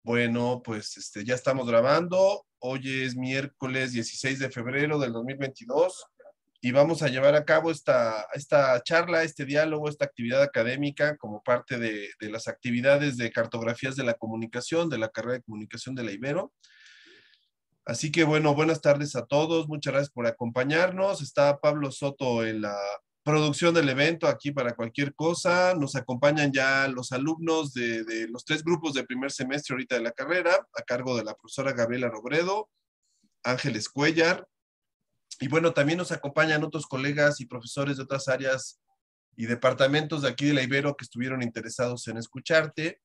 Bueno, pues ya estamos grabando. Hoy es miércoles 16 de febrero del 2022 y vamos a llevar a cabo esta charla, este diálogo, esta actividad académica como parte de las actividades de cartografías de la comunicación, de la carrera de comunicación de la Ibero. Así que bueno, buenas tardes a todos. Muchas gracias por acompañarnos. Está Pablo Soto en la producción del evento aquí para cualquier cosa. Nos acompañan ya los alumnos de los tres grupos de primer semestre ahorita de la carrera, a cargo de la profesora Gabriela Robredo, Ángeles Cuellar. Y bueno, también nos acompañan otros colegas y profesores de otras áreas y departamentos de aquí de la Ibero que estuvieron interesados en escucharte.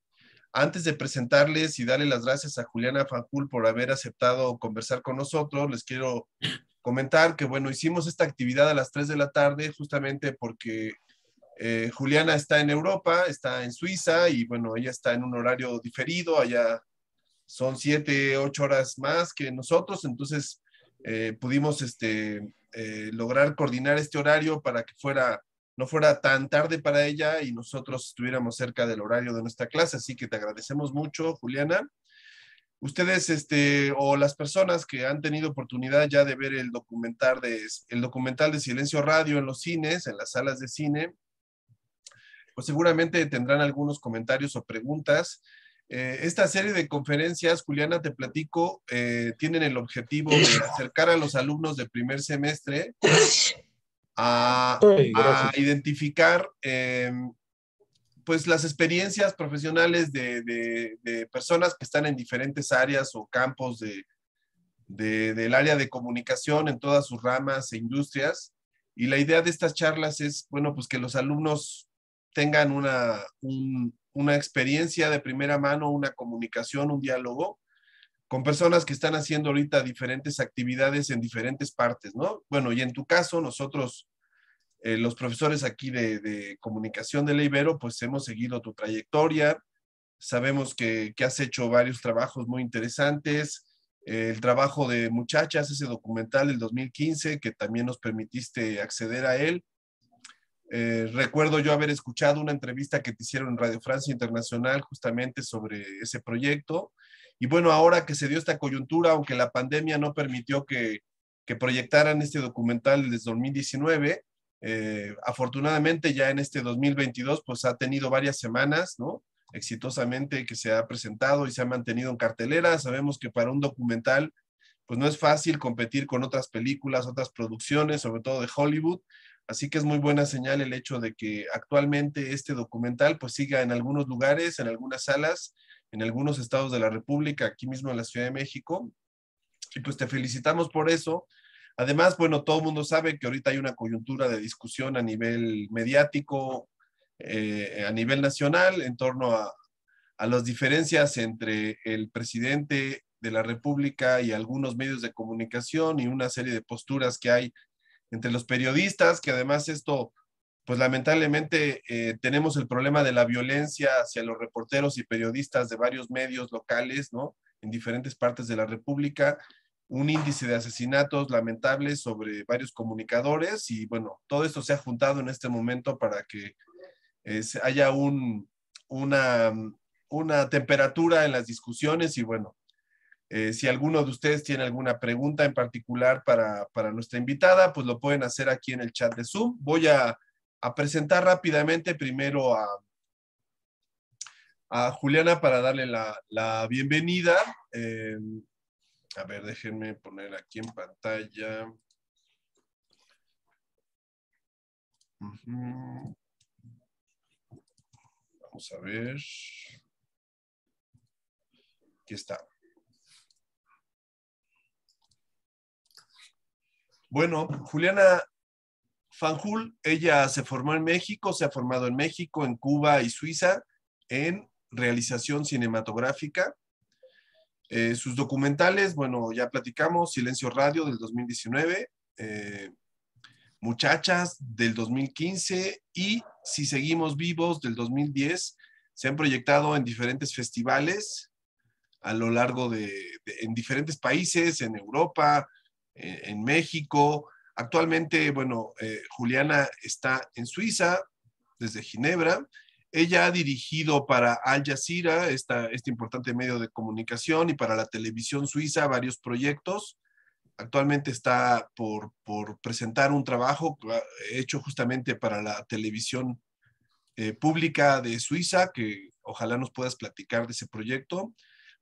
Antes de presentarles y darle las gracias a Juliana Fanjul por haber aceptado conversar con nosotros, les quiero comentar que, bueno, hicimos esta actividad a las 3 de la tarde justamente porque Juliana está en Europa, está en Suiza y, bueno, ella está en un horario diferido, allá son 7, 8 horas más que nosotros, entonces pudimos lograr coordinar este horario para que no fuera tan tarde para ella y nosotros estuviéramos cerca del horario de nuestra clase, así que te agradecemos mucho, Juliana. Ustedes, o las personas que han tenido oportunidad ya de ver el documental de Silencio Radio en los cines, en las salas de cine, pues seguramente tendrán algunos comentarios o preguntas. Esta serie de conferencias, Juliana, te platico, tienen el objetivo de acercar a los alumnos de primer semestre Ay, a gracias. identificar pues las experiencias profesionales de personas que están en diferentes áreas o campos del área de comunicación en todas sus ramas e industrias. Y la idea de estas charlas es, bueno, pues que los alumnos tengan una experiencia de primera mano, una comunicación, un diálogo con personas que están haciendo ahorita diferentes actividades en diferentes partes, ¿no? Bueno, y en tu caso, nosotros los profesores aquí de comunicación de la Ibero, pues hemos seguido tu trayectoria, sabemos que has hecho varios trabajos muy interesantes, el trabajo de Muchachas, ese documental del 2015, que también nos permitiste acceder a él. Recuerdo yo haber escuchado una entrevista que te hicieron en Radio Francia Internacional justamente sobre ese proyecto. Y bueno, ahora que se dio esta coyuntura, aunque la pandemia no permitió que proyectaran este documental desde 2019, afortunadamente ya en este 2022 pues ha tenido varias semanas, ¿no? Exitosamente que se ha presentado y se ha mantenido en cartelera. Sabemos que para un documental pues no es fácil competir con otras películas, otras producciones, sobre todo de Hollywood. Así que es muy buena señal el hecho de que actualmente este documental pues siga en algunos lugares, en algunas salas, en algunos estados de la República, aquí mismo en la Ciudad de México. Y pues te felicitamos por eso. Además, bueno, todo el mundo sabe que ahorita hay una coyuntura de discusión a nivel mediático, a nivel nacional, en torno a las diferencias entre el presidente de la República y algunos medios de comunicación y una serie de posturas que hay entre los periodistas, que además esto, pues lamentablemente tenemos el problema de la violencia hacia los reporteros y periodistas de varios medios locales, ¿no? En diferentes partes de la República, un índice de asesinatos lamentables sobre varios comunicadores y bueno, todo esto se ha juntado en este momento para que haya una, una temperatura en las discusiones y bueno, si alguno de ustedes tiene alguna pregunta en particular para nuestra invitada, pues lo pueden hacer aquí en el chat de Zoom. Voy a presentar rápidamente primero a Juliana para darle la bienvenida. A ver, déjenme poner aquí en pantalla. Vamos a ver. Aquí está. Bueno, Juliana Fanjul, ella se formó en México, se ha formado en México, en Cuba y Suiza en realización cinematográfica. Sus documentales, bueno, ya platicamos, Silencio Radio del 2019, Muchachas del 2015 y Si Seguimos Vivos del 2010, se han proyectado en diferentes festivales a lo largo en diferentes países, en Europa, en México. Actualmente, bueno, Juliana está en Suiza, desde Ginebra, Ella ha dirigido para Al Jazeera, este importante medio de comunicación, y para la televisión suiza varios proyectos. Actualmente está por presentar un trabajo hecho justamente para la televisión pública de Suiza, que ojalá nos puedas platicar de ese proyecto.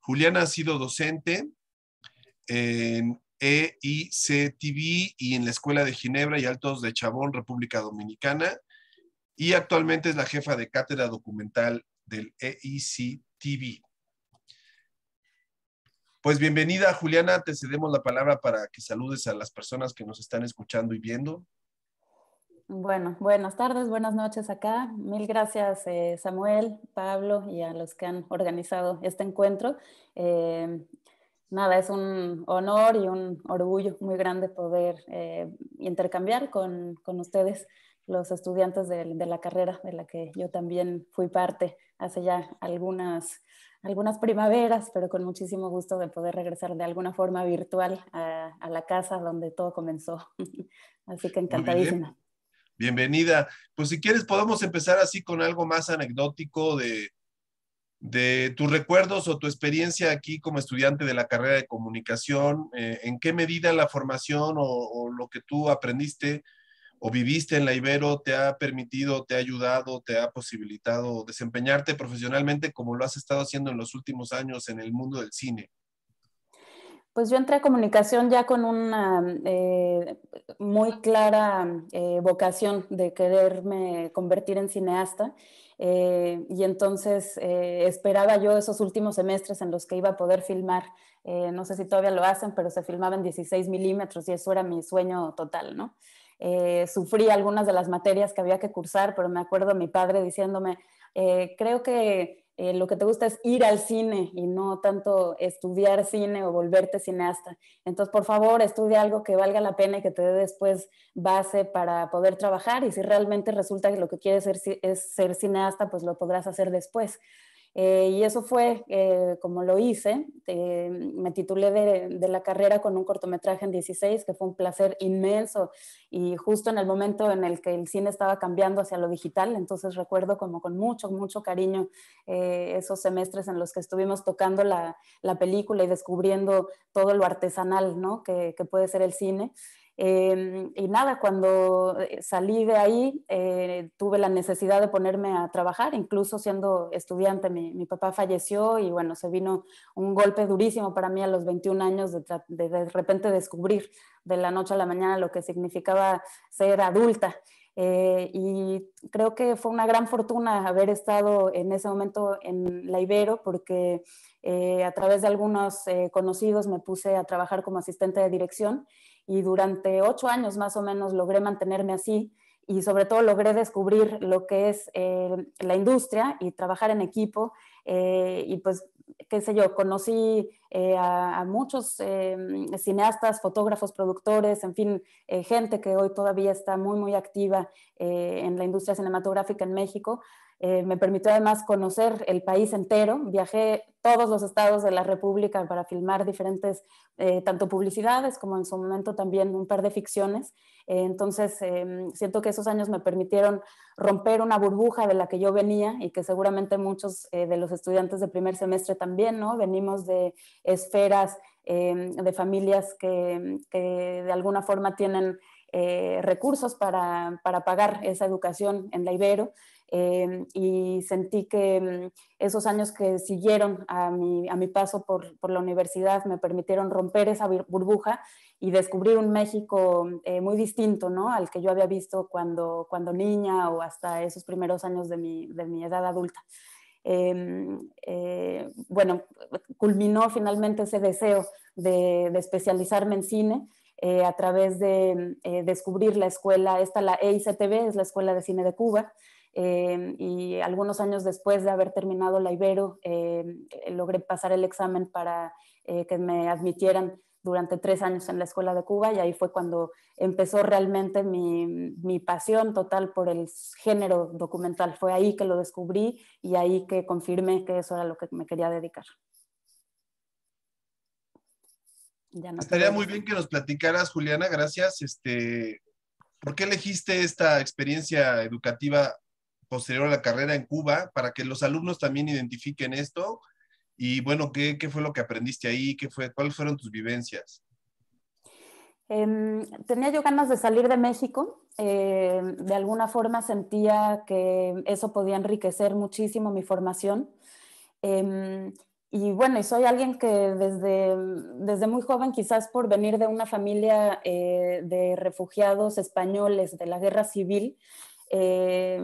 Juliana ha sido docente en EICTV y en la Escuela de Ginebra y Altos de Chabón, República Dominicana, y actualmente es la jefa de cátedra documental del EICTV. Pues bienvenida, Juliana, te cedemos la palabra para que saludes a las personas que nos están escuchando y viendo. Bueno, buenas tardes, buenas noches acá. Mil gracias, Samuel, Pablo y a los que han organizado este encuentro. Nada, es un honor y un orgullo muy grande poder intercambiar con ustedes, los estudiantes de la carrera de la que yo también fui parte hace ya algunas primaveras, pero con muchísimo gusto de poder regresar de alguna forma virtual a la casa donde todo comenzó. Así que Muy bien, encantadísima. bienvenida. Pues si quieres podemos empezar así con algo más anecdótico de tus recuerdos o tu experiencia aquí como estudiante de la carrera de comunicación. ¿En qué medida la formación o lo que tú aprendiste o viviste en la Ibero te ha permitido, te ha ayudado, te ha posibilitado desempeñarte profesionalmente como lo has estado haciendo en los últimos años en el mundo del cine? Pues yo entré a comunicación ya con una muy clara vocación de quererme convertir en cineasta, y entonces esperaba yo esos últimos semestres en los que iba a poder filmar. No sé si todavía lo hacen, pero se filmaba en 16 milímetros y eso era mi sueño total, ¿no? Sufrí algunas de las materias que había que cursar, pero me acuerdo a mi padre diciéndome, creo que lo que te gusta es ir al cine y no tanto estudiar cine o volverte cineasta. Entonces, por favor, estudia algo que valga la pena y que te dé después base para poder trabajar. Y si realmente resulta que lo que quieres es ser cineasta, pues lo podrás hacer después. Y eso fue como lo hice. Me titulé de la carrera con un cortometraje en 16, que fue un placer inmenso, y justo en el momento en el que el cine estaba cambiando hacia lo digital. Entonces recuerdo como con mucho, mucho cariño esos semestres en los que estuvimos tocando la película y descubriendo todo lo artesanal, ¿no? que puede ser el cine. Y nada, cuando salí de ahí, tuve la necesidad de ponerme a trabajar, incluso siendo estudiante. Mi papá falleció y bueno, se vino un golpe durísimo para mí a los 21 años de repente descubrir de la noche a la mañana lo que significaba ser adulta. Y creo que fue una gran fortuna haber estado en ese momento en la Ibero, porque a través de algunos conocidos me puse a trabajar como asistente de dirección y durante 8 años más o menos logré mantenerme así y sobre todo logré descubrir lo que es la industria y trabajar en equipo, y pues qué sé yo, conocí a muchos cineastas, fotógrafos, productores, en fin, gente que hoy todavía está muy, muy activa en la industria cinematográfica en México. Me permitió además conocer el país entero. Viajé todos los estados de la República para filmar diferentes, tanto publicidades como en su momento también un par de ficciones. Entonces, siento que esos años me permitieron romper una burbuja de la que yo venía y que seguramente muchos de los estudiantes de primer semestre también, ¿no? Venimos de esferas, de familias que de alguna forma tienen recursos para pagar esa educación en la Ibero. Y sentí que esos años que siguieron a mi paso por la universidad me permitieron romper esa burbuja y descubrir un México muy distinto, ¿no? Al que yo había visto cuando niña o hasta esos primeros años de mi edad adulta. Bueno, culminó finalmente ese deseo de especializarme en cine a través de descubrir la escuela, la EICTV, es la Escuela de Cine de Cuba. Y algunos años después de haber terminado la Ibero, logré pasar el examen para que me admitieran durante 3 años en la Escuela de Cuba, y ahí fue cuando empezó realmente mi pasión total por el género documental. Fue ahí que lo descubrí y ahí que confirmé que eso era lo que me quería dedicar. Ya no te Estaría doy muy más bien tiempo. que nos platicaras, Juliana, gracias. ¿Por qué elegiste esta experiencia educativa posterior a la carrera en Cuba, para que los alumnos también identifiquen esto. Y bueno, ¿qué fue lo que aprendiste ahí? ¿Cuáles fueron tus vivencias? Tenía yo ganas de salir de México. De alguna forma sentía que eso podía enriquecer muchísimo mi formación. Y bueno, y soy alguien que desde muy joven, quizás por venir de una familia de refugiados españoles de la guerra civil, eh,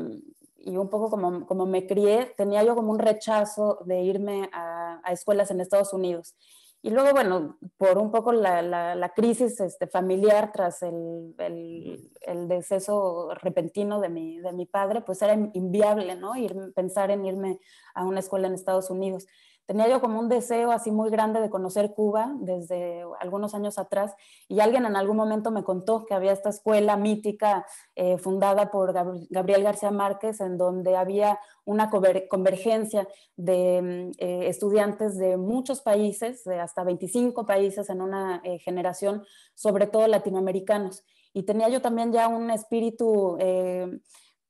y un poco como me crié, tenía yo como un rechazo de irme a escuelas en Estados Unidos. Y luego, bueno, por un poco la crisis familiar tras el deceso repentino de mi padre, pues era inviable, ¿no? Pensar en irme a una escuela en Estados Unidos. Tenía yo como un deseo así muy grande de conocer Cuba desde algunos años atrás, y alguien en algún momento me contó que había esta escuela mítica fundada por Gabriel García Márquez, en donde había una convergencia de estudiantes de muchos países, de hasta 25 países en una generación, sobre todo latinoamericanos. Y tenía yo también ya un espíritu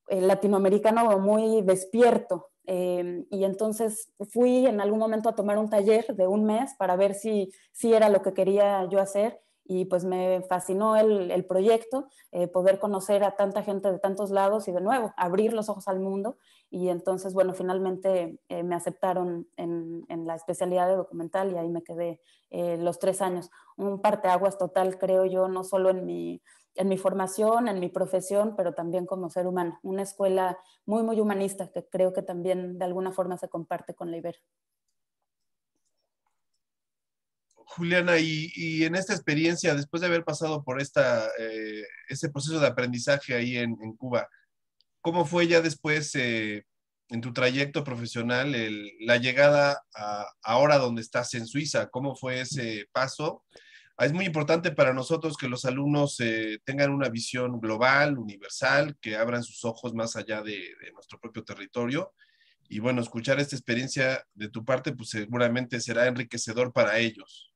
latinoamericano muy despierto. Y entonces fui en algún momento a tomar un taller de un mes para ver si era lo que quería yo hacer, y pues me fascinó el proyecto, poder conocer a tanta gente de tantos lados y de nuevo abrir los ojos al mundo. Y entonces, bueno, finalmente me aceptaron en la especialidad de documental, y ahí me quedé los 3 años. Un parteaguas total, creo yo, no solo en mi formación, en mi profesión, pero también como ser humano. Una escuela muy, muy humanista, que creo que también de alguna forma se comparte con la Ibero. Juliana, y en esta experiencia, después de haber pasado por ese proceso de aprendizaje ahí en Cuba, ¿cómo fue ya después en tu trayecto profesional la llegada a ahora donde estás en Suiza? ¿Cómo fue ese paso? Es muy importante para nosotros que los alumnos tengan una visión global, universal, que abran sus ojos más allá de nuestro propio territorio. Y bueno, escuchar esta experiencia de tu parte, pues seguramente será enriquecedor para ellos.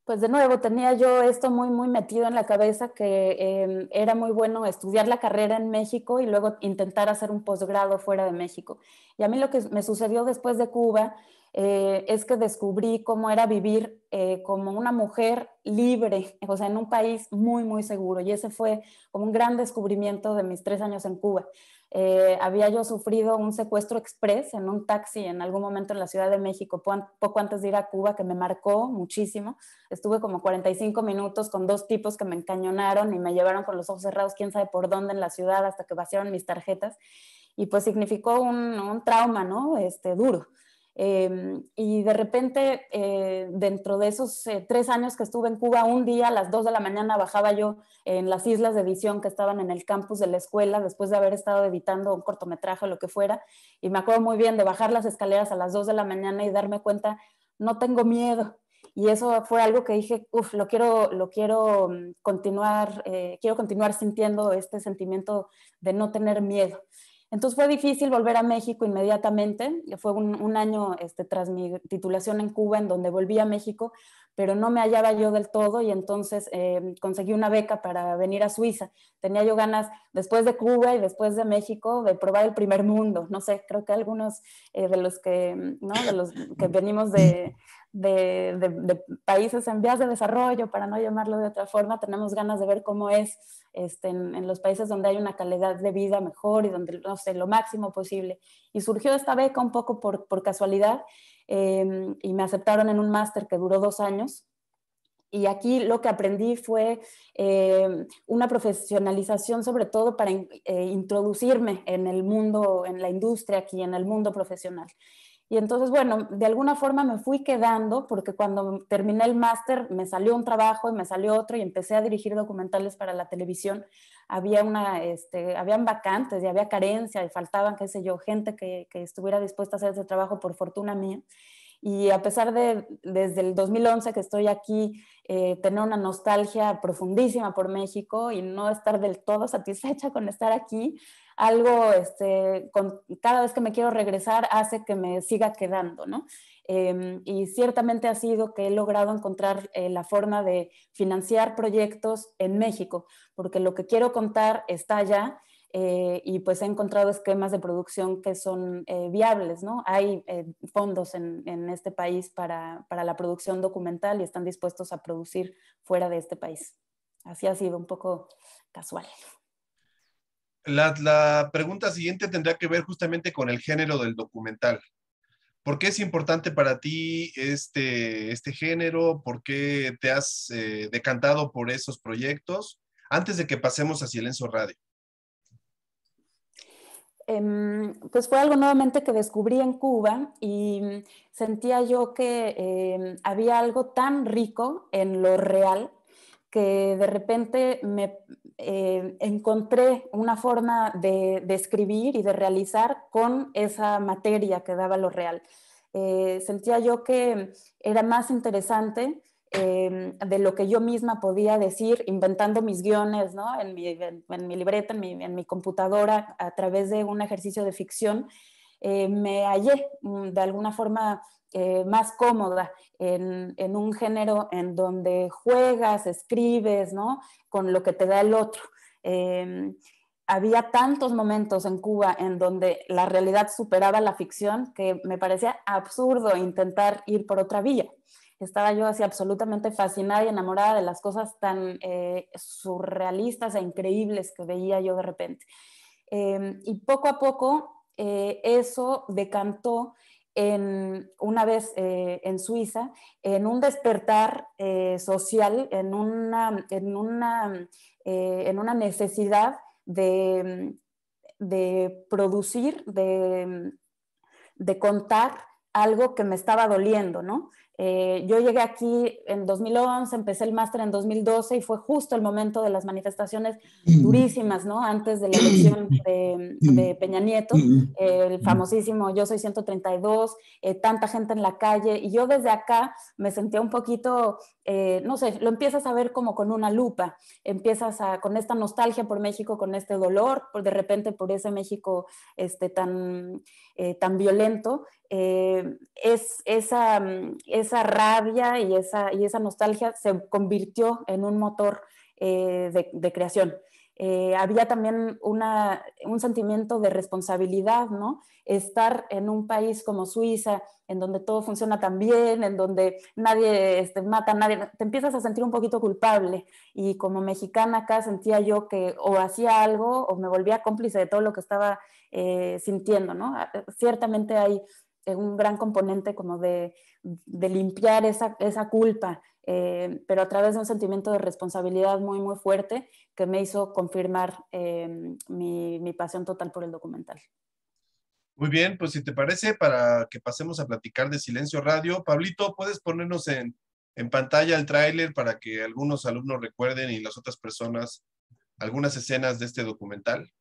Pues de nuevo, tenía yo esto muy, muy metido en la cabeza, que era muy bueno estudiar la carrera en México y luego intentar hacer un posgrado fuera de México. Y a mí lo que me sucedió después de Cuba es que descubrí cómo era vivir como una mujer libre, o sea, en un país muy, muy seguro. Y ese fue como un gran descubrimiento de mis 3 años en Cuba. Había yo sufrido un secuestro express en un taxi en algún momento en la Ciudad de México, poco antes de ir a Cuba, que me marcó muchísimo. Estuve como 45 minutos con 2 tipos que me encañonaron y me llevaron con los ojos cerrados, quién sabe por dónde en la ciudad, hasta que vaciaron mis tarjetas. Y pues significó un trauma, ¿no? Duro. Y de repente, dentro de esos 3 años que estuve en Cuba, un día a las 2 de la mañana bajaba yo en las islas de edición que estaban en el campus de la escuela, después de haber estado editando un cortometraje o lo que fuera, y me acuerdo muy bien de bajar las escaleras a las 2 de la mañana y darme cuenta, no tengo miedo. Y eso fue algo que dije, uff, lo quiero continuar, quiero continuar sintiendo este sentimiento de no tener miedo. Entonces fue difícil volver a México inmediatamente. Fue un año tras mi titulación en Cuba, en donde volví a México, pero no me hallaba yo del todo, y entonces conseguí una beca para venir a Suiza. Tenía yo ganas, después de Cuba y después de México, de probar el primer mundo. No sé, creo que algunos de los que, ¿no? De los que venimos de países en vías de desarrollo, para no llamarlo de otra forma, tenemos ganas de ver cómo es en los países donde hay una calidad de vida mejor y donde, no sé, lo máximo posible. Y surgió esta beca un poco por casualidad, y me aceptaron en un máster que duró 2 años. Y aquí lo que aprendí fue una profesionalización, sobre todo para introducirme en el mundo, en la industria aquí, en el mundo profesional. Y entonces, bueno, de alguna forma me fui quedando, porque cuando terminé el máster me salió un trabajo y me salió otro, y empecé a dirigir documentales para la televisión. Habían vacantes y había carencia y faltaban, qué sé yo, gente que estuviera dispuesta a hacer ese trabajo, por fortuna mía. Y a pesar de, desde el 2011 que estoy aquí, tener una nostalgia profundísima por México y no estar del todo satisfecha con estar aquí, algo, cada vez que me quiero regresar hace que me siga quedando, ¿no? Y ciertamente ha sido que he logrado encontrar la forma de financiar proyectos en México, porque lo que quiero contar está allá. y pues he encontrado esquemas de producción que son viables, ¿no? Hay fondos en este país para la producción documental y están dispuestos a producir fuera de este país. Así ha sido un poco casual. La pregunta siguiente tendrá que ver justamente con el género del documental. ¿Por qué es importante para ti este género? ¿Por qué te has decantado por esos proyectos? Antes de que pasemos a Silencio Radio. Pues fue algo nuevamente que descubrí en Cuba y sentía yo que había algo tan rico en lo real que de repente me encontré una forma de escribir y de realizar con esa materia que daba lo real. Sentía yo que era más interesante de lo que yo misma podía decir, inventando mis guiones, ¿no? en mi libreta, en mi computadora, a través de un ejercicio de ficción, me hallé de alguna forma más cómoda en un género en donde juegas, escribes, ¿no? Con lo que te da el otro. Había tantos momentos en Cuba en donde la realidad superaba la ficción que me parecía absurdo intentar ir por otra vía. Estaba yo así absolutamente fascinada y enamorada de las cosas tan surrealistas e increíbles que veía yo de repente. Y poco a poco eso decantó una vez en Suiza, en un despertar social, en una necesidad de producir, de contar algo que me estaba doliendo, ¿no? Yo llegué aquí en 2011, empecé el máster en 2012 y fue justo el momento de las manifestaciones durísimas, ¿no? Antes de la elección de Peña Nieto, el famosísimo Yo Soy 132, tanta gente en la calle, y yo desde acá me sentía un poquito, no sé, lo empiezas a ver como con una lupa, con esta nostalgia por México, con este dolor, de repente por ese México tan violento, esa rabia y esa nostalgia se convirtió en un motor de creación. Había también un sentimiento de responsabilidad, ¿no? Estar en un país como Suiza, en donde todo funciona tan bien, en donde nadie mata a nadie, te empiezas a sentir un poquito culpable, y como mexicana acá sentía yo que o hacía algo o me volvía cómplice de todo lo que estaba sintiendo, ¿no? Ciertamente hay un gran componente como de limpiar esa culpa, pero a través de un sentimiento de responsabilidad muy, muy fuerte que me hizo confirmar mi pasión total por el documental. Muy bien, pues si te parece, para que pasemos a platicar de Silencio Radio, Pablito, ¿puedes ponernos en pantalla el tráiler para que algunos alumnos recuerden y las otras personas algunas escenas de este documental?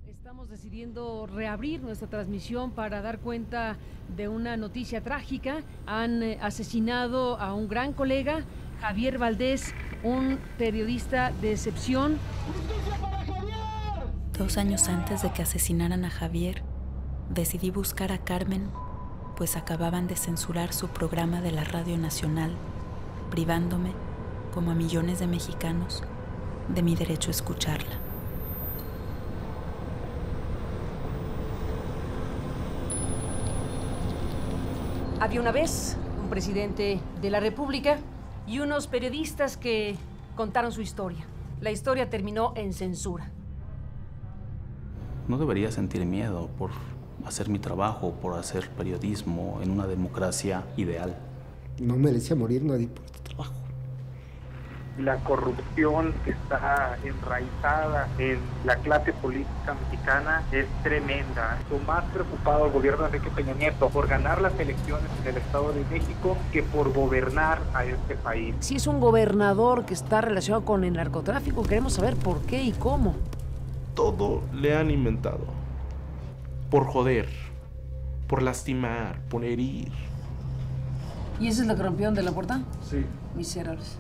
Estamos decidiendo reabrir nuestra transmisión para dar cuenta de una noticia trágica. Han asesinado a un gran colega, Javier Valdés, un periodista de excepción. ¡Justicia para Javier! 2 años antes de que asesinaran a Javier, decidí buscar a Carmen, pues acababan de censurar su programa de la Radio Nacional, privándome, como a millones de mexicanos, de mi derecho a escucharla. Había una vez un presidente de la República y unos periodistas que contaron su historia. La historia terminó en censura. No debería sentir miedo por hacer mi trabajo, por hacer periodismo en una democracia ideal. No merecía morir nadie por este trabajo. la corrupción que está enraizada en la clase política mexicana es tremenda. Lo más preocupado el gobierno de Enrique Peña Nieto por ganar las elecciones en el Estado de México que por gobernar a este país. Si es un gobernador que está relacionado con el narcotráfico, queremos saber por qué y cómo. Todo le han inventado. Por joder, por lastimar, por herir. ¿Y eso es lo que rompieron de la puerta? Sí. Miserables.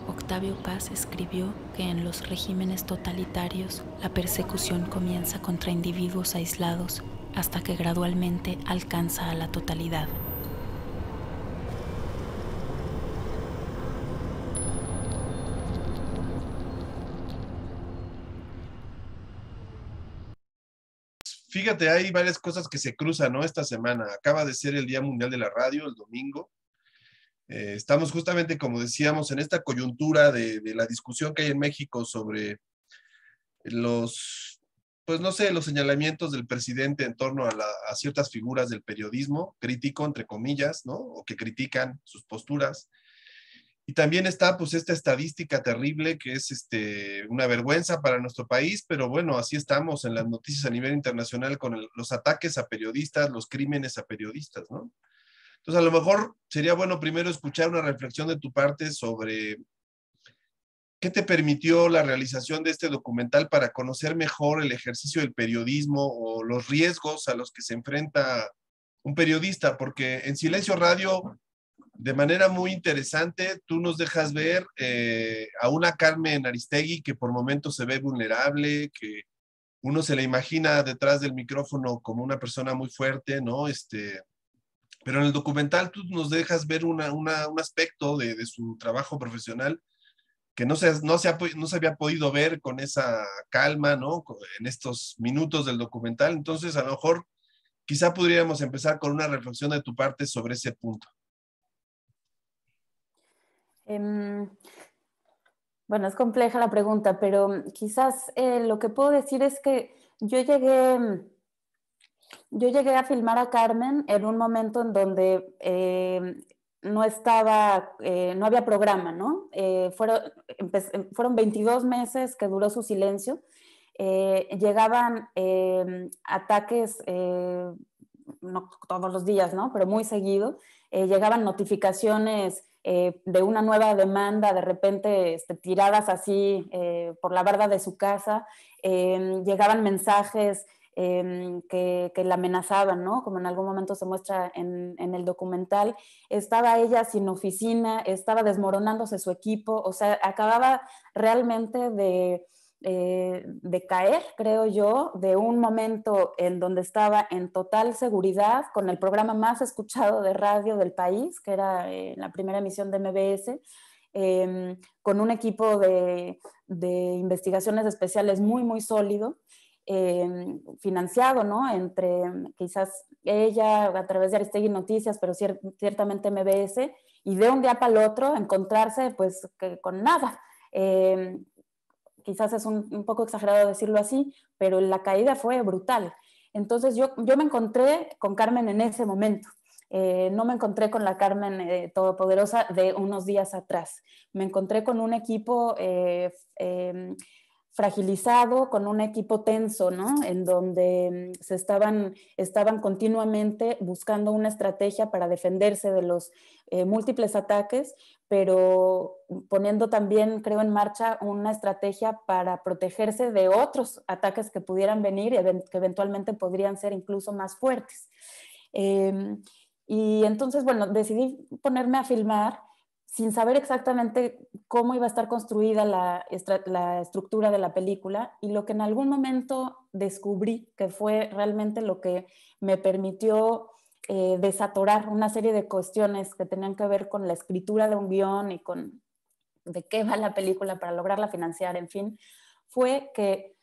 Octavio Paz escribió que en los regímenes totalitarios la persecución comienza contra individuos aislados hasta que gradualmente alcanza a la totalidad. Fíjate, hay varias cosas que se cruzan, ¿no? Esta semana. Acaba de ser el Día Mundial de la Radio, el domingo. Estamos justamente, como decíamos, en esta coyuntura de la discusión que hay en México sobre pues no sé, los señalamientos del presidente en torno a ciertas figuras del periodismo crítico, entre comillas, ¿no? O que critican sus posturas. Y también está pues esta estadística terrible que es una vergüenza para nuestro país, pero bueno, así estamos en las noticias a nivel internacional con los ataques a periodistas, los crímenes a periodistas, ¿no? Entonces a lo mejor sería bueno primero escuchar una reflexión de tu parte sobre qué te permitió la realización de este documental para conocer mejor el ejercicio del periodismo o los riesgos a los que se enfrenta un periodista, porque en Silencio Radio, de manera muy interesante, tú nos dejas ver a una Carmen Aristegui que por momentos se ve vulnerable, que uno se la imagina detrás del micrófono como una persona muy fuerte, ¿no? Pero en el documental tú nos dejas ver un aspecto de su trabajo profesional que no se había podido ver con esa calma, ¿no? En estos minutos del documental. Entonces, a lo mejor, quizá podríamos empezar con una reflexión de tu parte sobre ese punto. Bueno, es compleja la pregunta, pero quizás lo que puedo decir es que yo llegué a filmar a Carmen en un momento en donde no había programa, ¿no? Fueron 22 meses que duró su silencio. Llegaban ataques, no todos los días, ¿no? Pero muy seguido. Llegaban notificaciones de una nueva demanda, de repente tiradas así por la barda de su casa. Llegaban mensajes que la amenazaban, ¿no? Como en algún momento se muestra en el documental. Estaba ella sin oficina, estaba desmoronándose su equipo, o sea, acababa realmente de caer, creo yo, de un momento en donde estaba en total seguridad, con el programa más escuchado de radio del país, que era la primera emisión de MBS, con un equipo de investigaciones especiales muy, muy sólido, financiado, ¿no? Entre quizás ella a través de Aristegui Noticias, pero ciertamente MBS, y de un día para el otro encontrarse pues con nada. Quizás es un poco exagerado decirlo así, pero la caída fue brutal. Entonces yo me encontré con Carmen en ese momento. No me encontré con la Carmen todopoderosa de unos días atrás. Me encontré con un equipo fragilizado, con un equipo tenso, ¿no? En donde estaban continuamente buscando una estrategia para defenderse de los múltiples ataques, pero poniendo también, creo, en marcha una estrategia para protegerse de otros ataques que pudieran venir y que eventualmente podrían ser incluso más fuertes. Y entonces, bueno, decidí ponerme a filmar sin saber exactamente cómo iba a estar construida la estructura de la película, y lo que en algún momento descubrí que fue realmente lo que me permitió desatorar una serie de cuestiones que tenían que ver con la escritura de un guión y con de qué va la película para lograrla financiar, en fin, fue que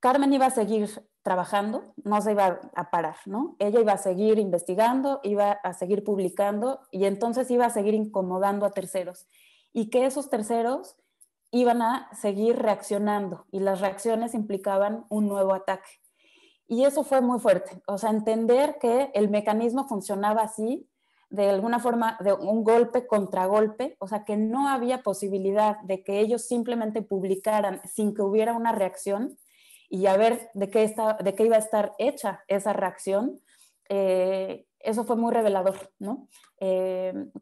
Carmen iba a seguir trabajando, no se iba a parar, ¿no? Ella iba a seguir investigando, iba a seguir publicando, y entonces iba a seguir incomodando a terceros, y que esos terceros iban a seguir reaccionando, y las reacciones implicaban un nuevo ataque. Y eso fue muy fuerte, o sea, entender que el mecanismo funcionaba así de alguna forma de un golpe contra golpe, o sea, que no había posibilidad de que ellos simplemente publicaran sin que hubiera una reacción y a ver de qué iba a estar hecha esa reacción. Eso fue muy revelador, ¿no?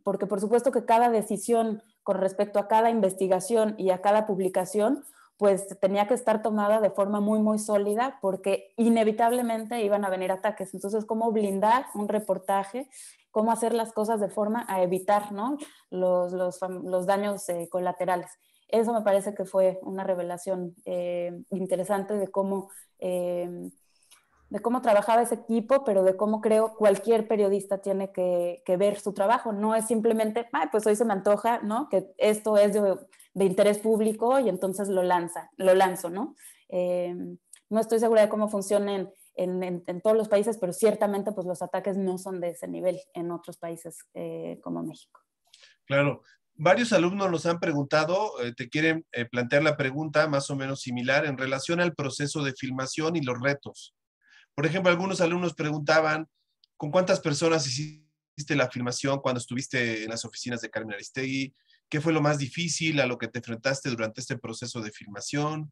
Porque por supuesto que cada decisión con respecto a cada investigación y a cada publicación, pues tenía que estar tomada de forma muy, muy sólida porque inevitablemente iban a venir ataques. Entonces, ¿cómo blindar un reportaje? ¿Cómo hacer las cosas de forma a evitar, ¿no?, los daños colaterales? Eso me parece que fue una revelación interesante de cómo trabajaba ese equipo, pero de cómo creo cualquier periodista tiene que ver su trabajo. No es simplemente, pues hoy se me antoja, ¿no?, que esto es de interés público y entonces lo lanzo, ¿no? No estoy segura de cómo funcionen en todos los países, pero ciertamente pues los ataques no son de ese nivel en otros países como México. Claro. Varios alumnos nos han preguntado, te quieren plantear la pregunta más o menos similar en relación al proceso de filmación y los retos. Por ejemplo, algunos alumnos preguntaban, ¿con cuántas personas hiciste la filmación cuando estuviste en las oficinas de Carmen Aristegui? ¿Qué fue lo más difícil a lo que te enfrentaste durante este proceso de filmación?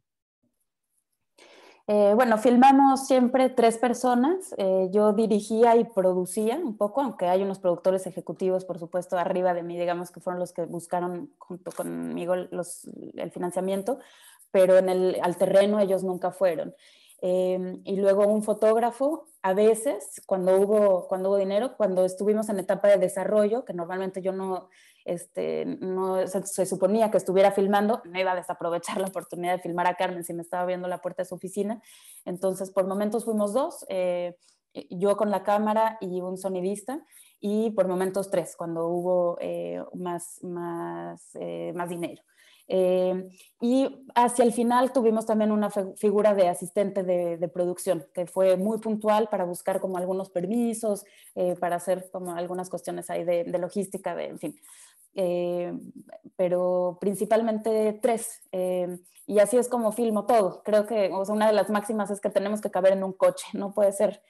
Bueno, filmamos siempre 3 personas. Yo dirigía y producía un poco, aunque hay unos productores ejecutivos, por supuesto, arriba de mí, digamos, que fueron los que buscaron junto conmigo el financiamiento, pero al terreno ellos nunca fueron. Y luego un fotógrafo, a veces, cuando hubo dinero, cuando estuvimos en etapa de desarrollo, que normalmente yo no se suponía que estuviera filmando, no iba a desaprovechar la oportunidad de filmar a Carmen si me estaba abriendo la puerta de su oficina. Entonces, por momentos fuimos 2, yo con la cámara y un sonidista, y por momentos 3, cuando hubo más dinero. Y hacia el final tuvimos también una figura de asistente de producción, que fue muy puntual para buscar como algunos permisos, para hacer como algunas cuestiones ahí de logística, en fin. Pero principalmente 3. Y así es como filmo todo. Creo que una de las máximas es que tenemos que caber en un coche. No puede ser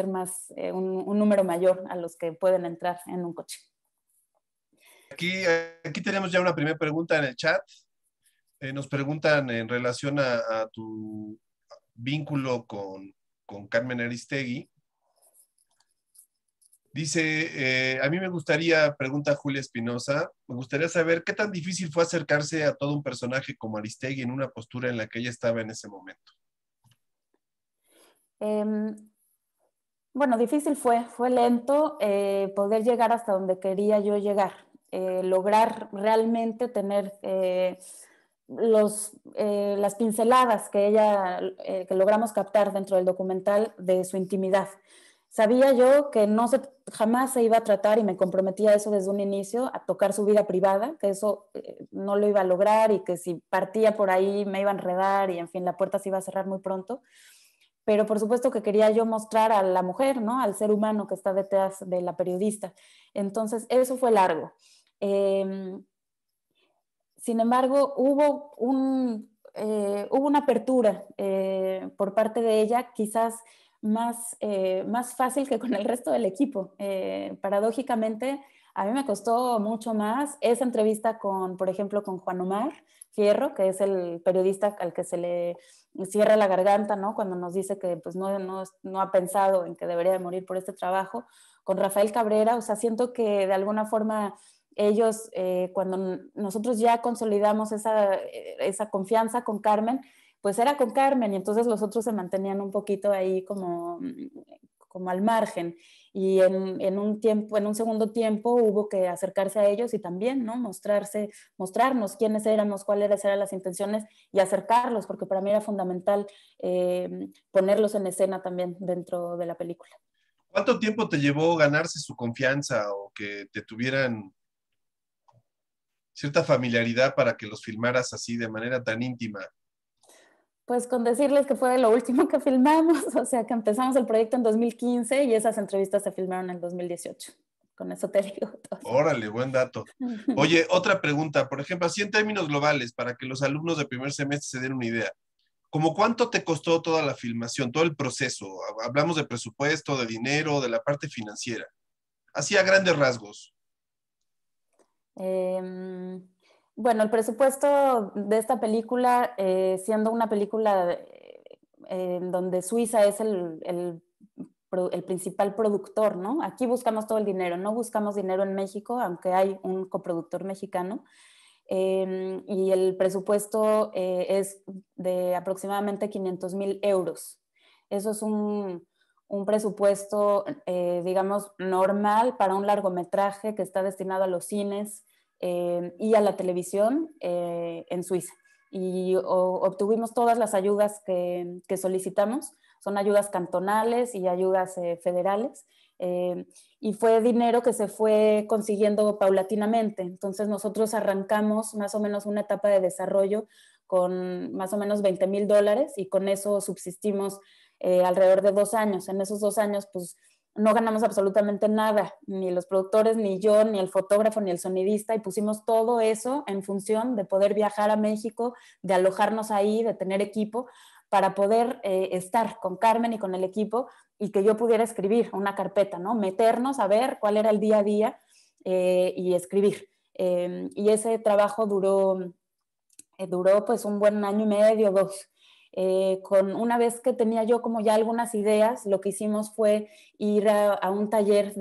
más un número mayor a los que pueden entrar en un coche. Aquí tenemos ya una primera pregunta en el chat. Nos preguntan en relación a tu vínculo con Carmen Aristegui. Dice, a mí me gustaría, pregunta Julia Espinosa, me gustaría saber qué tan difícil fue acercarse a todo un personaje como Aristegui en una postura en la que ella estaba en ese momento. Bueno, difícil fue lento poder llegar hasta donde quería yo llegar, lograr realmente tener las pinceladas que logramos captar dentro del documental de su intimidad. Sabía yo que jamás se iba a tratar, y me comprometía a eso desde un inicio, a tocar su vida privada, que eso no lo iba a lograr y que si partía por ahí me iba a enredar y en fin, la puerta se iba a cerrar muy pronto. Pero por supuesto que quería yo mostrar a la mujer, ¿no?, al ser humano que está detrás de la periodista. Entonces, eso fue largo. Sin embargo, hubo una apertura por parte de ella, quizás más fácil que con el resto del equipo. Paradójicamente, a mí me costó mucho más esa entrevista por ejemplo, con Juan Omar Fierro, que es el periodista al que se le cierra la garganta, ¿no?, cuando nos dice que pues, no ha pensado en que debería de morir por este trabajo. Con Rafael Cabrera, o sea, siento que de alguna forma ellos, cuando nosotros ya consolidamos esa confianza con Carmen, pues era con Carmen, y entonces los otros se mantenían un poquito ahí como al margen, y en un segundo tiempo hubo que acercarse a ellos y también, ¿no?, mostrarnos quiénes éramos, cuáles eran las intenciones, y acercarlos, porque para mí era fundamental ponerlos en escena también dentro de la película. ¿Cuánto tiempo te llevó ganarse su confianza o que te tuvieran cierta familiaridad para que los filmaras así de manera tan íntima? Pues con decirles que fue lo último que filmamos, o sea que empezamos el proyecto en 2015 y esas entrevistas se filmaron en 2018. Con eso te digo todo. Órale, buen dato. Oye, otra pregunta, por ejemplo, así en términos globales, para que los alumnos de primer semestre se den una idea. ¿Cómo cuánto te costó toda la filmación, todo el proceso? Hablamos de presupuesto, de dinero, de la parte financiera. Así a grandes rasgos. Bueno, el presupuesto de esta película, siendo una película en donde Suiza es el principal productor, ¿no? Aquí buscamos todo el dinero, no buscamos dinero en México, aunque hay un coproductor mexicano. Y el presupuesto es de aproximadamente 500,000 euros. Eso es un presupuesto, digamos, normal para un largometraje que está destinado a los cines y a la televisión en Suiza. Y obtuvimos todas las ayudas que solicitamos. Son ayudas cantonales y ayudas federales. Y fue dinero que se fue consiguiendo paulatinamente. Entonces nosotros arrancamos más o menos una etapa de desarrollo con más o menos $20,000 y con eso subsistimos alrededor de 2 años. En esos 2 años, pues no ganamos absolutamente nada, ni los productores, ni yo, ni el fotógrafo, ni el sonidista, y pusimos todo eso en función de poder viajar a México, de alojarnos ahí, de tener equipo, para poder estar con Carmen y con el equipo y que yo pudiera escribir una carpeta, ¿no? Meternos a ver cuál era el día a día y escribir. Y ese trabajo duró pues un buen 1 año y medio, 2. Una vez que tenía yo como ya algunas ideas, lo que hicimos fue ir a un taller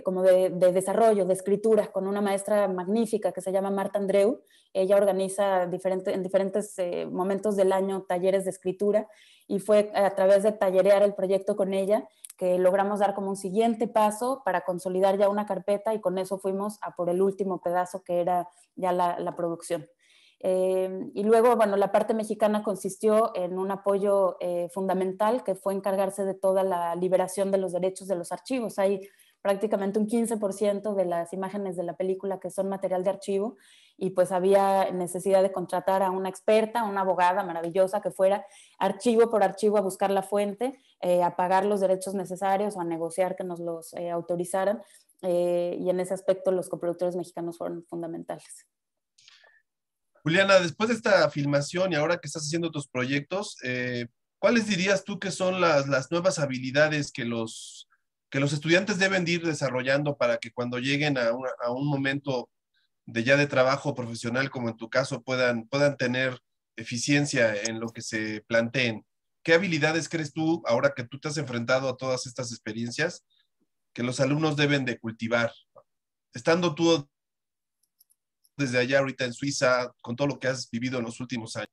como de desarrollo, de escritura, con una maestra magnífica que se llama Marta Andreu. Ella organiza en diferentes momentos del año talleres de escritura, y fue a través de tallerear el proyecto con ella que logramos dar como un siguiente paso para consolidar ya una carpeta, y con eso fuimos a por el último pedazo, que era ya la producción. Y luego, bueno, la parte mexicana consistió en un apoyo fundamental, que fue encargarse de toda la liberación de los derechos de los archivos. Hay prácticamente un 15% de las imágenes de la película que son material de archivo, y pues había necesidad de contratar a una experta, una abogada maravillosa, que fuera archivo por archivo a buscar la fuente, a pagar los derechos necesarios o a negociar que nos los autorizaran, y en ese aspecto los coproductores mexicanos fueron fundamentales. Juliana, después de esta filmación y ahora que estás haciendo tus proyectos, ¿cuáles dirías tú que son las nuevas habilidades que los estudiantes deben de ir desarrollando para que cuando lleguen a un momento de trabajo profesional, como en tu caso, puedan tener eficiencia en lo que se planteen? ¿Qué habilidades crees tú, ahora que tú te has enfrentado a todas estas experiencias, que los alumnos deben de cultivar? Estando tú desde allá ahorita en Suiza, con todo lo que has vivido en los últimos años.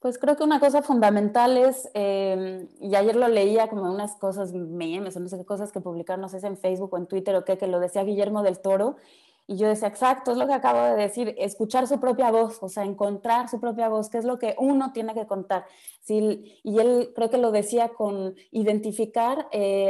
Pues creo que una cosa fundamental es, y ayer lo leía como unas cosas, memes o no sé qué cosas que publicaron, no sé si en Facebook o en Twitter o qué, que lo decía Guillermo del Toro, y yo decía, exacto, es lo que acabo de decir, escuchar su propia voz, o sea, encontrar su propia voz, que es lo que uno tiene que contar. Sí, y él creo que lo decía con identificar